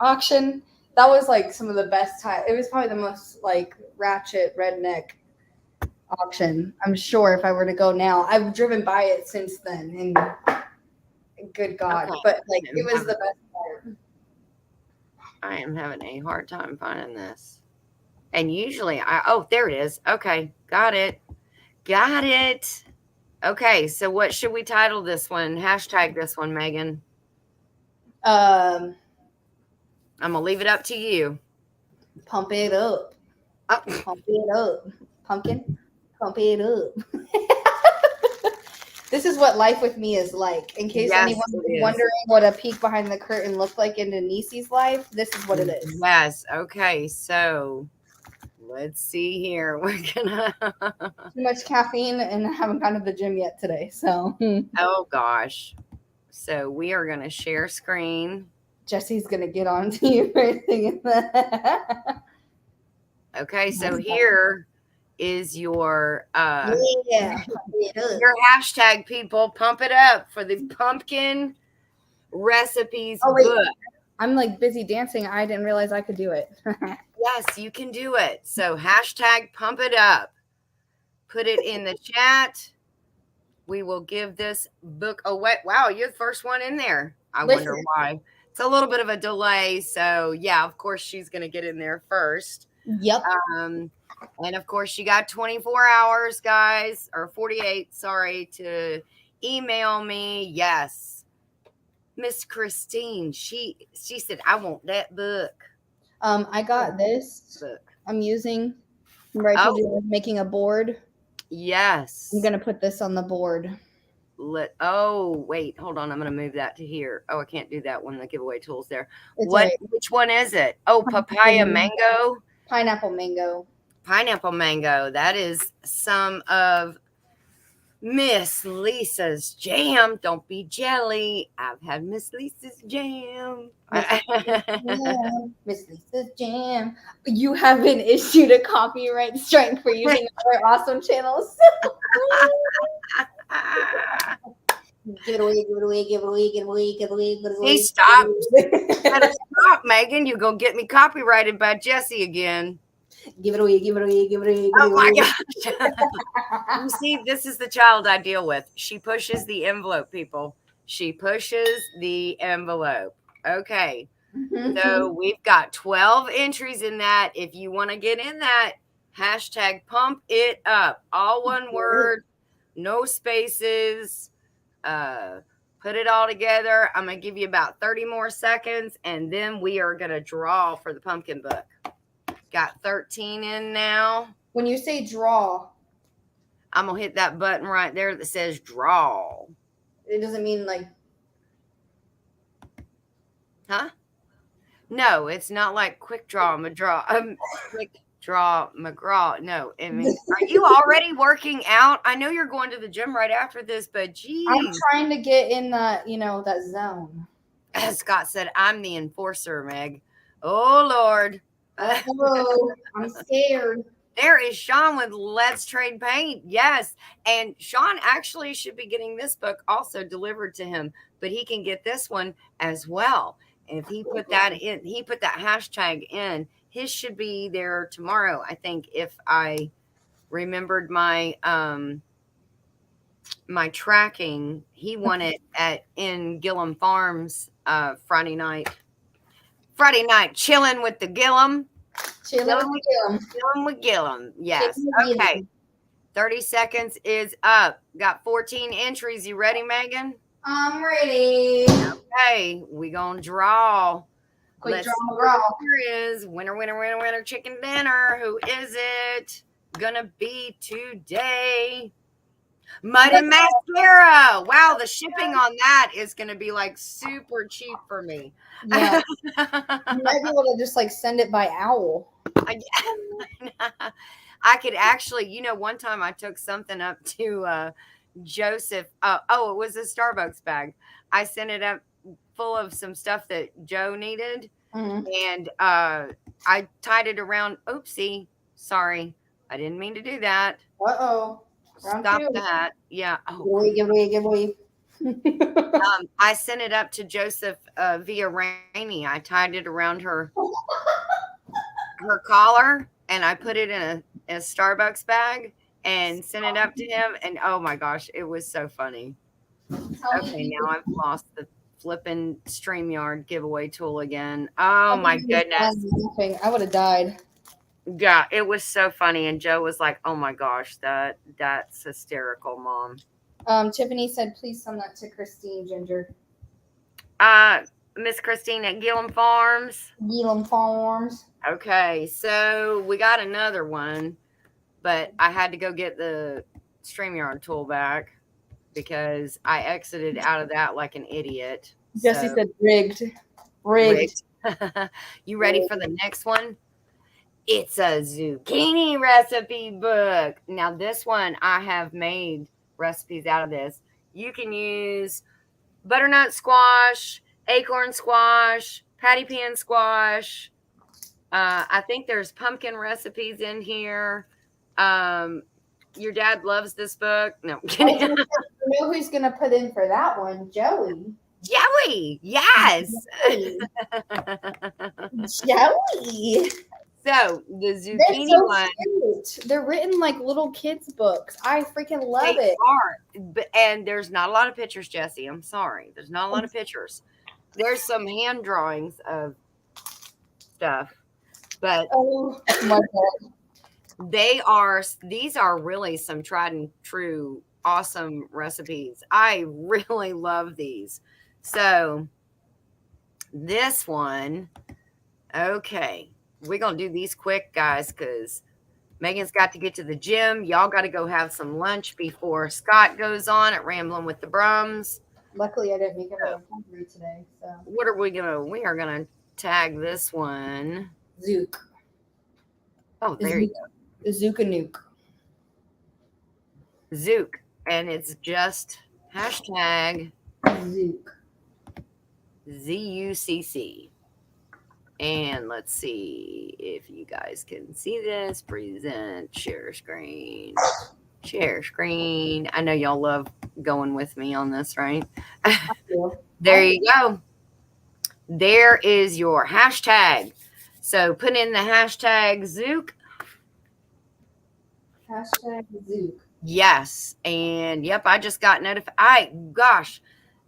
auction. That was like some of the best time. It was probably the most like ratchet redneck auction. I'm sure if I were to go now, I've driven by it since then, and good God, but like it was the best part. I am having a hard time finding this. And usually there it is. Okay. Got it. Okay. So what should we title this one? Hashtag this one, Megan. I'm going to leave it up to you. Pump it up. Pump it up. Pumpkin. Pump it up. This is what life with me is like. In case anyone's wondering what a peek behind the curtain looked like in Denise's life, this is what it is. Yes. Okay. So let's see here. We're gonna too much caffeine and I haven't gone to the gym yet today. So oh gosh. So we are gonna share screen. Jesse's gonna get on to you right thinking that. Okay, so here is your your hashtag, people. Pump it up for the pumpkin recipes book. I'm like busy dancing. I didn't realize I could do it. Yes, you can do it. So hashtag pump it up. Put it in the chat. We will give this book away. Wow, you're the first one in there. I wonder why. It's a little bit of a delay. So yeah, of course she's going to get in there first. Yep. And of course you got 24 hours, guys, or 48, sorry, to email me. Yes. Miss Christine, she said, I want that book. I got this book. I'm using, remember I told you I was making a board? Yes. I'm going to put this on the board. Oh, wait, hold on. I'm going to move that to here. Oh, I can't do that when the giveaway tool's there. It's all right. Which one is it? Oh, papaya mango. Pineapple mango. Pineapple mango. That is some of Miss Lisa's jam. Don't be jelly. I've had Miss Lisa's jam. Miss Lisa's jam. You have been issued a copyright strike for using our awesome channels. Give it away, give it away, give it away, give it away, give it away, give it away. Hey, stop. Stop, Megan. You're going to get me copyrighted by Jesse again. Give it away, give it away, give it away. Oh my gosh. You see, this is the child I deal with. She pushes the envelope, people. She pushes the envelope. Okay. So we've got 12 entries in that. If you want to get in that, hashtag pump it up. All one word, no spaces. Put it all together. I'm going to give you about 30 more seconds, and then we are going to draw for the pumpkin book. Got 13 in now. When you say draw, I'm going to hit that button right there that says draw. it doesn't mean like... Huh? No, it's not like quick draw, quick draw, McGraw. No, I mean, are you already working out? I know you're going to the gym right after this, but geez. I'm trying to get in that, that zone. As Scott said, I'm the enforcer, Meg. Oh, Lord. Oh, I'm scared. There is Sean with Let's Trade Paint. Yes. And Sean actually should be getting this book also delivered to him, but he can get this one as well. And if he put that in, he put that hashtag in, his should be there tomorrow, I think, if I remembered my my tracking. He won it in Gillum Farms Friday night. Chilling with the Gillum. Chilling with Gillum. Yes. Okay. 30 seconds is up. Got 14 entries. You ready, Megan? I'm ready. Okay. We gonna draw. Quick Let's draw. Here is winner, chicken dinner. Who is it gonna be today? Mud and Mascara. Wow, the shipping on that is going to be like super cheap for me. Yeah. You might be able to just like send it by owl. I could actually, one time I took something up to Joseph. It was a Starbucks bag. I sent it up full of some stuff that Joe needed. Mm-hmm. And I tied it around. Oopsie. Sorry. I didn't mean to do that. Uh-oh. Stop that. Yeah. Give away. I sent it up to Joseph via Rainey. I tied it around her collar, and I put it in a Starbucks bag and sent it up to him. And oh my gosh, it was so funny. Okay, now I've lost the flipping StreamYard giveaway tool again. Oh my goodness. I would have died. Yeah, it was so funny. And Joe was like, oh my gosh, that's hysterical, Mom. Tiffany said, please send that to Christine Ginger. Miss Christine at Gillum Farms. Gillum Farms. Okay, so we got another one, but I had to go get the StreamYard tool back because I exited out of that like an idiot. Jesse said rigged. You ready for the next one? It's a zucchini recipe book. Now, this one, I have made recipes out of this. You can use butternut squash, acorn squash, patty pan squash. I think there's pumpkin recipes in here. Your dad loves this book. No, I'm kidding. You know who's going to put in for that one? Joey. Joey, yes. Joey. So the zucchini one, cute. They're written like little kids' books. I freaking love it. And there's not a lot of pictures, Jesse. I'm sorry. There's not a lot of pictures. There's some hand drawings of stuff, but oh my God. These are really some tried and true awesome recipes. I really love these. So this one, okay. We're going to do these quick, guys, because Megan's got to get to the gym. Y'all got to go have some lunch before Scott goes on at Rambling with the Brums. Luckily, I didn't make it out hungry today. So What are we gonna? We are gonna tag this one. Zook. Oh, there you go. The Zooka Nuke. Zook, and it's just hashtag Zook. ZUCC. And let's see if you guys can see this. Present, share screen. Share screen. I know y'all love going with me on this, right? There you go. There is your hashtag. So put in the hashtag Zook. Hashtag Zook. Yes. And yep, I just got notified. Gosh,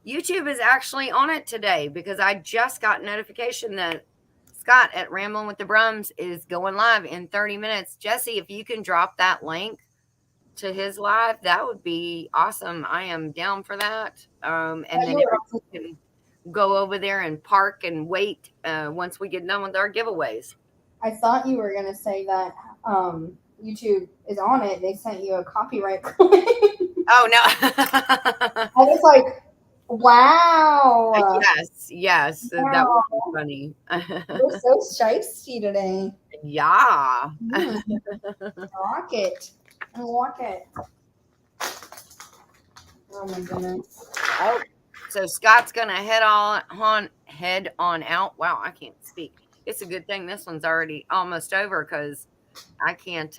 YouTube is actually on it today because I just got notification that Scott at Rambling with the Brums is going live in 30 minutes. Jesse, if you can drop that link to his live, that would be awesome. I am down for that. And then we can go over there and park and wait once we get done with our giveaways. I thought you were going to say that YouTube is on it. They sent you a copyright claim. Oh, no. I was like, wow. Yes. Wow. That would be funny. You're so shiesty today. Yeah. I like it. Oh my goodness. Oh, so Scott's gonna head on out. Wow, I can't speak. It's a good thing this one's already almost over because I can't.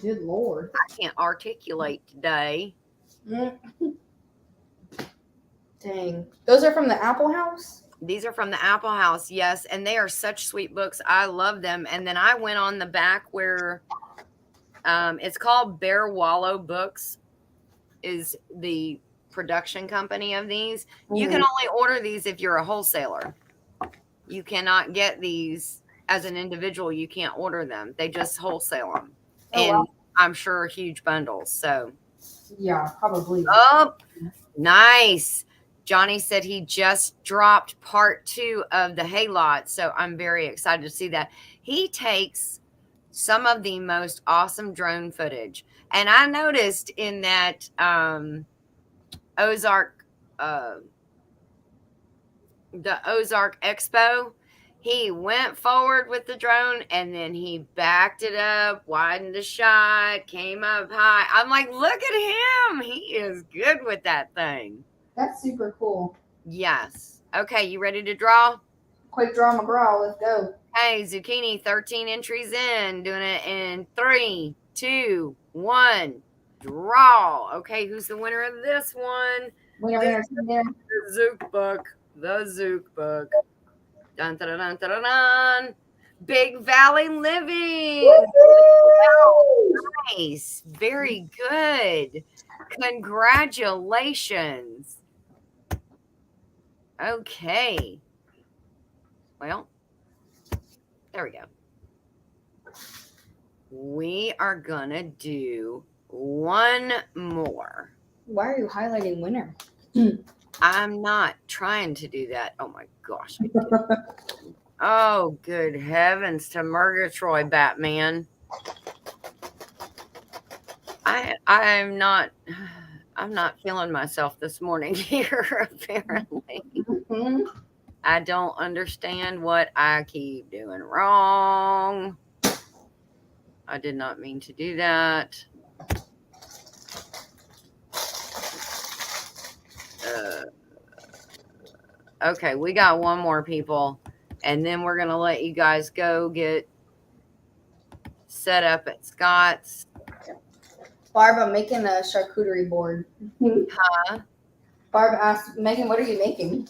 Good Lord, I can't articulate today. Dang, those are from the Apple House. These are from the Apple House, yes, and they are such sweet books. I love them. And then I went on the back where it's called Bear Wallow Books, is the production company of these. Mm-hmm. You can only order these if you're a wholesaler. You cannot get these as an individual. You can't order them. They just wholesale them. And wow. I'm sure huge bundles. So yeah, probably. Oh, nice. Johnny said he just dropped part 2 of the hay lot. So I'm very excited to see that. He takes some of the most awesome drone footage. And I noticed in that Ozark, the Ozark Expo, he went forward with the drone and then he backed it up, widened the shot, came up high. I'm like, look at him. He is good with that thing. That's super cool. Yes. Okay, you ready to draw? Quick draw McGraw. Let's go. Hey, Zucchini, 13 entries in. Doing it in 3, 2, 1. Draw. Okay, who's the winner of this one? Winner. The Zook book. The Zook book. Dun, dun, dun, dun, dun, dun. Big Valley Living. Woo-hoo! Nice. Very good. Congratulations. Okay. Well, there we go. We are going to do one more. Why are you highlighting winner? I'm not trying to do that. Oh, my gosh. Oh, good heavens to Murgatroyd, Batman. I'm not feeling myself this morning here, apparently. Mm-hmm. I don't understand what I keep doing wrong. I did not mean to do that. Okay, we got one more, people. And then we're going to let you guys go get set up at Scott's. Barb, I'm making a charcuterie board. Huh? Barb asked, Megan, what are you making?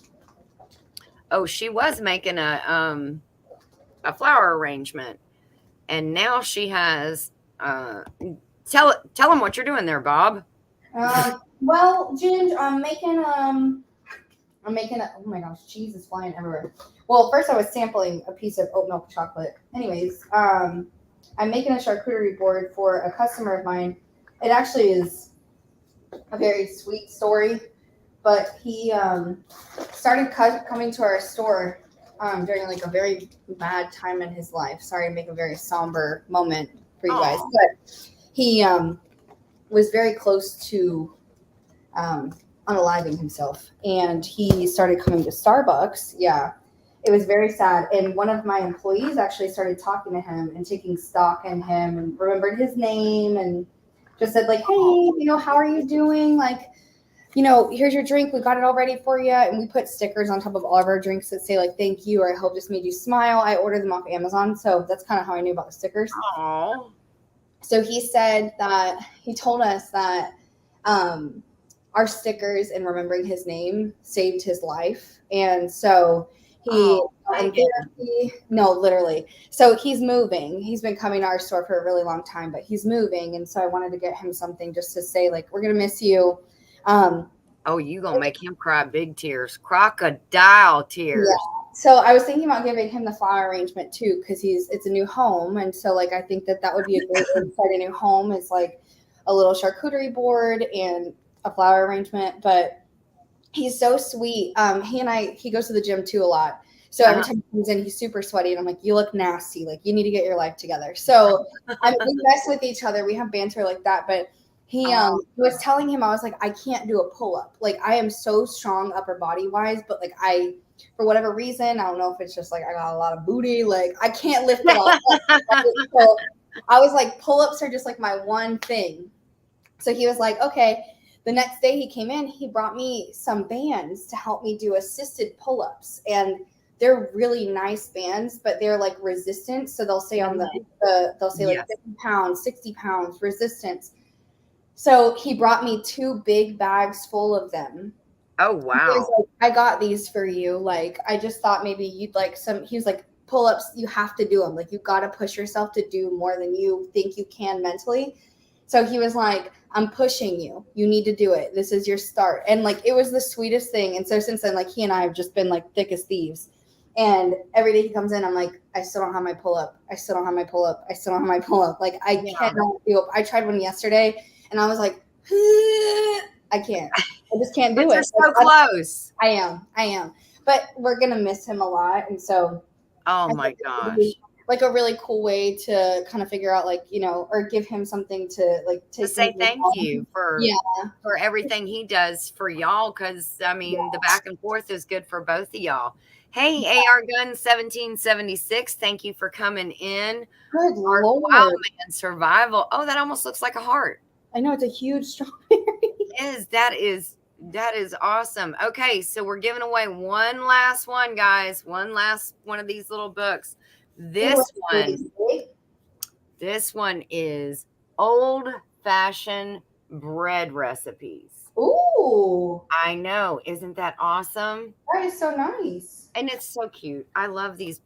Oh, she was making a flower arrangement. And now she has tell them what you're doing there, Bob. Well, Ginge, I'm making oh my gosh, cheese is flying everywhere. Well, first I was sampling a piece of oat milk chocolate. Anyways, I'm making a charcuterie board for a customer of mine. It actually is a very sweet story, but he started coming to our store during like a very bad time in his life. Sorry to make a very somber moment for you guys. Aw. But he was very close to unaliving himself, and he started coming to Starbucks. Yeah, it was very sad. And one of my employees actually started talking to him and taking stock in him and remembered his name and just said like, hey, how are you doing? Like, here's your drink. We got it all ready for you. And we put stickers on top of all of our drinks that say like, thank you, or I hope this made you smile. I ordered them off Amazon. So that's kind of how I knew about the stickers. Aw. So he told us that our stickers and remembering his name saved his life. And so he in therapy. No, literally. So he's moving. He's been coming to our store for a really long time, but he's moving. And so I wanted to get him something just to say, like, we're going to miss you. Oh, you gonna make him cry big tears, crocodile tears. Yeah. So I was thinking about giving him the flower arrangement too, because it's a new home, and so like I think that would be a great way to start a new home is like a little charcuterie board and a flower arrangement. But he's so sweet. He goes to the gym too a lot. So every time he comes in, he's super sweaty, and I'm like, you look nasty. Like you need to get your life together. So we mess with each other. We have banter like that, but. He was telling him, I was like, I can't do a pull-up. Like, I am so strong upper body wise, but like for whatever reason, I don't know if it's just like I got a lot of booty, like I can't lift it all up. So I was like, pull-ups are just like my one thing. So he was like, okay. The next day he came in, he brought me some bands to help me do assisted pull-ups. And they're really nice bands, but they're like resistance. So they'll say on they'll say like 50 pounds, 60 pounds resistance. So he brought me 2 big bags full of them. Oh, wow. He was like, I got these for you. Like, I just thought maybe you'd like some. He was like, pull-ups, you have to do them. Like, you got to push yourself to do more than you think you can mentally. So he was like, I'm pushing you. You need to do it. This is your start. And like, it was the sweetest thing. And so since then, like, he and I have just been like thick as thieves. And every day he comes in, I'm like, I still don't have my pull-up. I still don't have my pull-up. I still don't have my pull-up. Like, I cannot do it. I tried one yesterday. And I was like, I can't. I just can't do it. You're so close. I am. But we're going to miss him a lot. And so. Oh, my gosh. Like a really cool way to kind of figure out like, or give him something to like. To say thank you for everything he does for y'all. Because, I mean, the back and forth is good for both of y'all. Hey, AR Gun 1776, thank you for coming in. Good Lord. Wow, man, survival. Oh, that almost looks like a heart. I know, it's a huge strawberry. That is awesome. Okay, so we're giving away one last one, guys. One last one of these little books. This one is old-fashioned bread recipes. Ooh. I know. Isn't that awesome? That is so nice. And it's so cute. I love these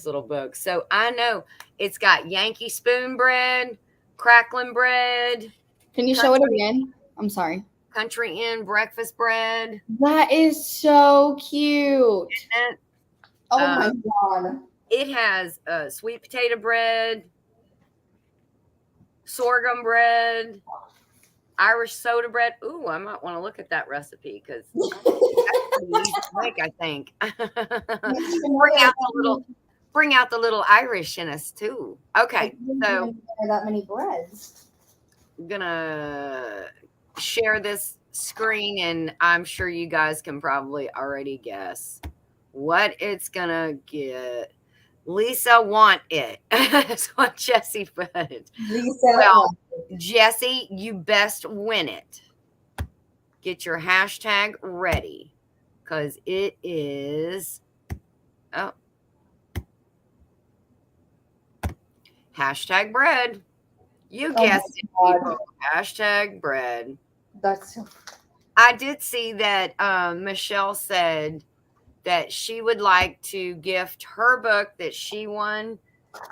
little books. So I know it's got Yankee spoon bread, crackling bread. Can you show it again? I'm sorry. Country Inn breakfast bread. That is so cute. Oh my God. It has sweet potato bread, sorghum bread, Irish soda bread. Ooh, I might want to look at that recipe because that's pretty easy to make, I think. Bring out the little Irish in us too. Okay, so that many breads. I'm gonna share this screen, and I'm sure you guys can probably already guess what it's gonna get. Lisa want it. That's what Jesse put. Well, Jesse, you best win it. Get your hashtag ready because it is. Oh. Hashtag bread. You guessed it, people. Hashtag bread. That's so. I did see that Michelle said that she would like to gift her book that she won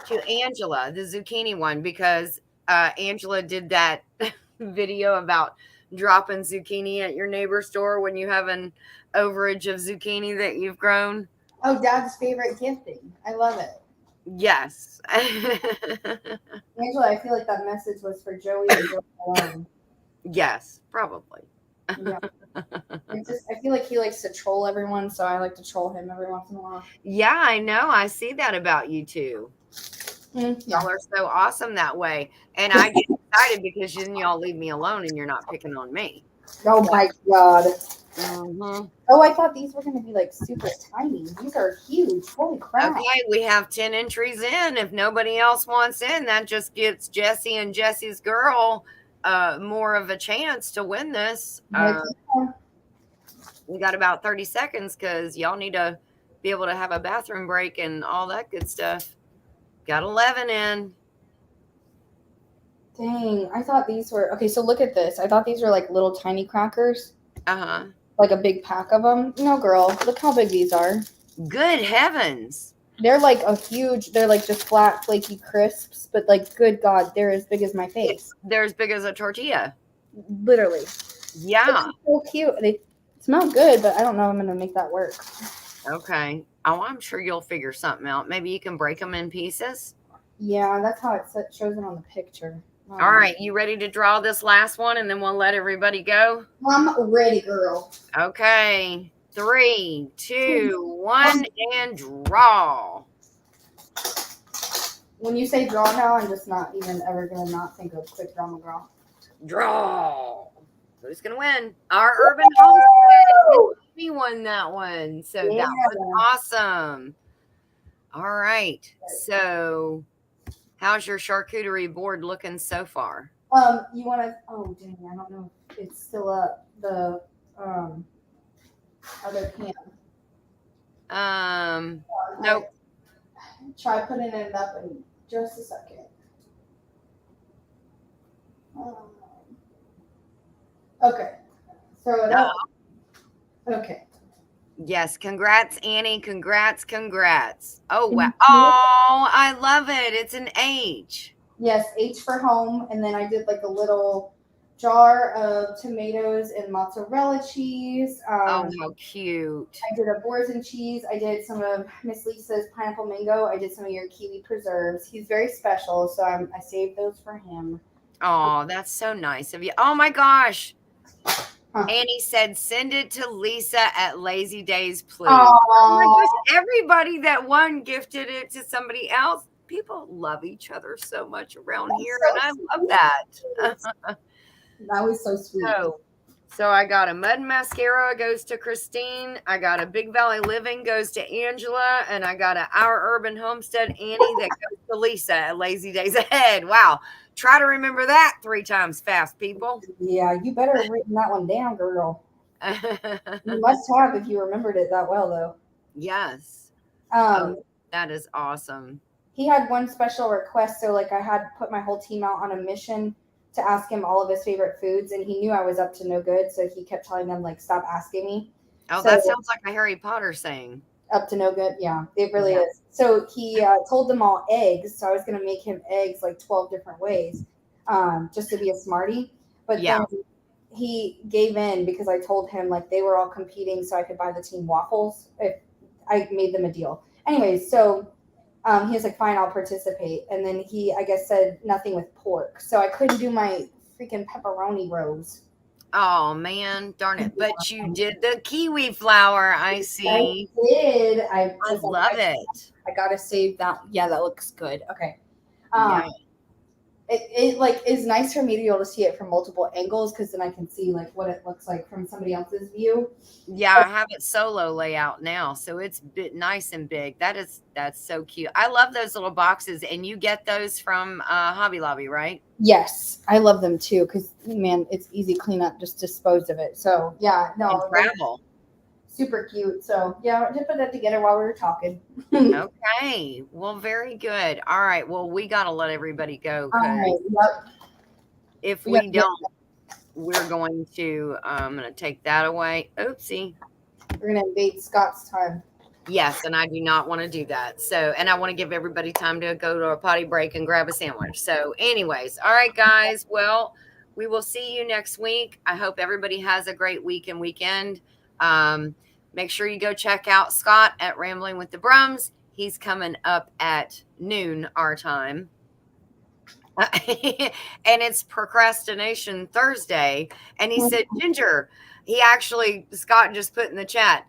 to Angela, the zucchini one, because Angela did that video about dropping zucchini at your neighbor's store when you have an overage of zucchini that you've grown. Oh, Dad's favorite gifting. I love it. Yes. Angela, I feel like that message was for Joey and Joey alone. Yes, probably. Yeah. I feel like he likes to troll everyone, so I like to troll him every once in a while. Yeah, I know. I see that about you too. Yeah. Y'all are so awesome that way. And I get excited because then y'all leave me alone and you're not picking on me. Oh my God. Mm-hmm. Oh, I thought these were going to be like super tiny. These are huge. Holy crap. Okay, we have 10 entries in. If nobody else wants in, that just gives Jesse and Jesse's girl more of a chance to win this. We got about 30 seconds because y'all need to be able to have a bathroom break and all that good stuff. Got 11 in. Dang, I thought these were okay. So look at this. I thought these were like little tiny crackers, Uh-huh. like a big pack of them. No, girl, look how big these are. Good heavens. They're like they're like just flat, flaky crisps, but like, good God, they're as big as my face. They're as big as a tortilla. Literally. Yeah. So cute. They smell good, but I don't know if I'm going to make that work. Okay. Oh, I'm sure you'll figure something out. Maybe you can break them in pieces. Yeah, that's how it shows it on the picture. All right. You ready to draw this last one and then we'll let everybody go? I'm ready, girl. Okay. 3, 2, 1, and draw. When you say draw now, I'm just not even ever going to not think of Quick Draw McGraw. Draw. Who's going to win? Our Urban Homestead. We won that one. So that was awesome. All right. So how's your charcuterie board looking so far? You want to, oh, dang, I don't know if it's still up, the other can. Nope. Try putting it up in just a second. Okay. Throw it up. Okay. Yes. Congrats, Annie. Congrats. Oh, wow. Oh, I love it. It's an H. Yes, H for home. And then I did like a little jar of tomatoes and mozzarella cheese. Oh, how cute. I did a boursin cheese. I did some of Miss Lisa's pineapple mango. I did some of your kiwi preserves. He's very special, so I saved those for him. Oh, that's so nice of you. Oh, my gosh. Annie said, send it to Lisa at Lazy Days, please. Oh my gosh, everybody that won gifted it to somebody else. People love each other so much around here, and I love that. That was so sweet. So I got a Mud Mascara goes to Christine. I got a Big Valley Living goes to Angela, and I got a Our Urban Homestead Annie that goes to Lisa at Lazy Days Ahead. Wow. Try to remember that 3 times fast, people. Yeah, you better have written that one down, girl. You must have if you remembered it that well, though. Yes. That is awesome. He had one special request, so like I had put my whole team out on a mission to ask him all of his favorite foods, and he knew I was up to no good, so he kept telling them like, stop asking me. Oh, so, that sounds like a Harry Potter saying. Up to no good. Yeah, it really is. So he told them all eggs. So I was going to make him eggs like 12 different ways, just to be a smarty. But then he gave in because I told him like they were all competing, so I could buy the team waffles if I made them a deal. Anyways, so he was like, fine, I'll participate. And then he, I guess, said nothing with pork. So I couldn't do my freaking pepperoni rolls. Oh, man, darn it. But you did the kiwi flower, I see. I did. I love it. I got to save that. Yeah, that looks good. Okay. It like is nice for me to be able to see it from multiple angles because then I can see like what it looks like from somebody else's view. Yeah, I have it solo layout now, so it's nice and big. That's so cute. I love those little boxes, and you get those from Hobby Lobby, right? Yes, I love them too because man, it's easy cleanup, just dispose of it. So yeah, no, and travel. Super cute. So yeah, just put that together while we were talking. Okay. Well, very good. All right. Well, we got to let everybody go. All right. Yep. If we don't, we're going to, I'm going to take that away. Oopsie. We're going to invade Scott's time. Yes. And I do not want to do that. So, and I want to give everybody time to go to a potty break and grab a sandwich. So anyways, all right, guys. Well, we will see you next week. I hope everybody has a great week and weekend. Make sure you go check out Scott at Rambling with the Brums. He's coming up at noon our time. And it's Procrastination Thursday. And he said, Ginger, Scott just put in the chat,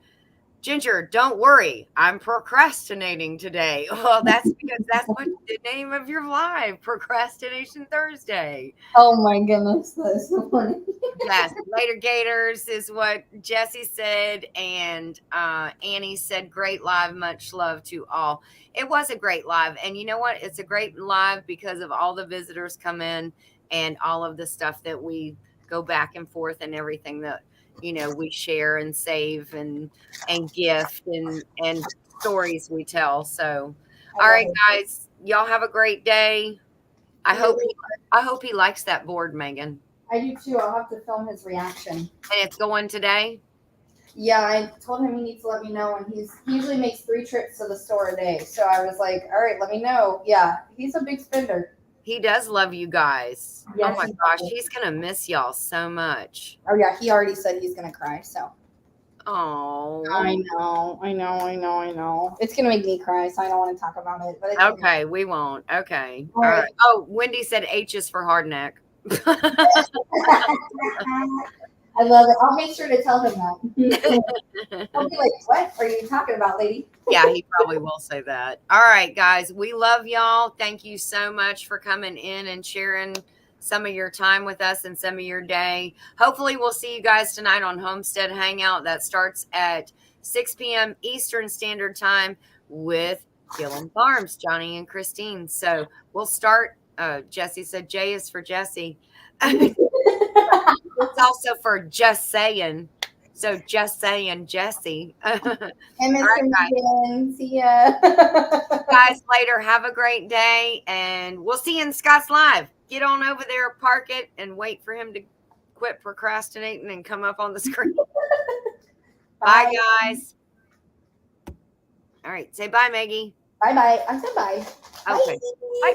Ginger, don't worry. I'm procrastinating today. Well, that's because that's what the name of your live, Procrastination Thursday. Oh my goodness, that is so funny. Yes, later Gators is what Jesse said, and Annie said, "Great live, much love to all." It was a great live, and you know what? It's a great live because of all the visitors come in and all of the stuff that we go back and forth and everything that we share and save and gift and stories we tell. So, all right, guys, y'all have a great day. I hope he likes that board, Megan. I do too. I'll have to film his reaction. And it's going today? Yeah, I told him he needs to let me know, and he usually makes 3 trips to the store a day. So I was like, all right, let me know. Yeah, he's a big spender. He does love you guys. Yes, oh my he gosh, does. he's gonna miss y'all so much. Oh yeah, he already said he's gonna cry. So Oh, I know. It's gonna make me cry, so I don't want to talk about it. But it's okay, we won't. Okay, All right. Oh, Wendy said H is for hard neck. I love it. I'll make sure to tell him that. I'll be like, "What are you talking about, lady?" Yeah, he probably will say that. All right, guys, we love y'all. Thank you so much for coming in and sharing some of your time with us and some of your day. Hopefully, we'll see you guys tonight on Homestead Hangout. That starts at 6 p.m. Eastern Standard Time with Gillen Farms, Johnny and Christine. So we'll start. Jesse said J is for Jesse. It's also for just saying. So just saying, Jesse. And Mr. Megan, see ya. Guys, later. Have a great day, and we'll see you in Scott's Live. Get on over there, park it, and wait for him to quit procrastinating and come up on the screen. Bye, guys. All right, say bye, Maggie. Bye. I said bye. Okay. Bye.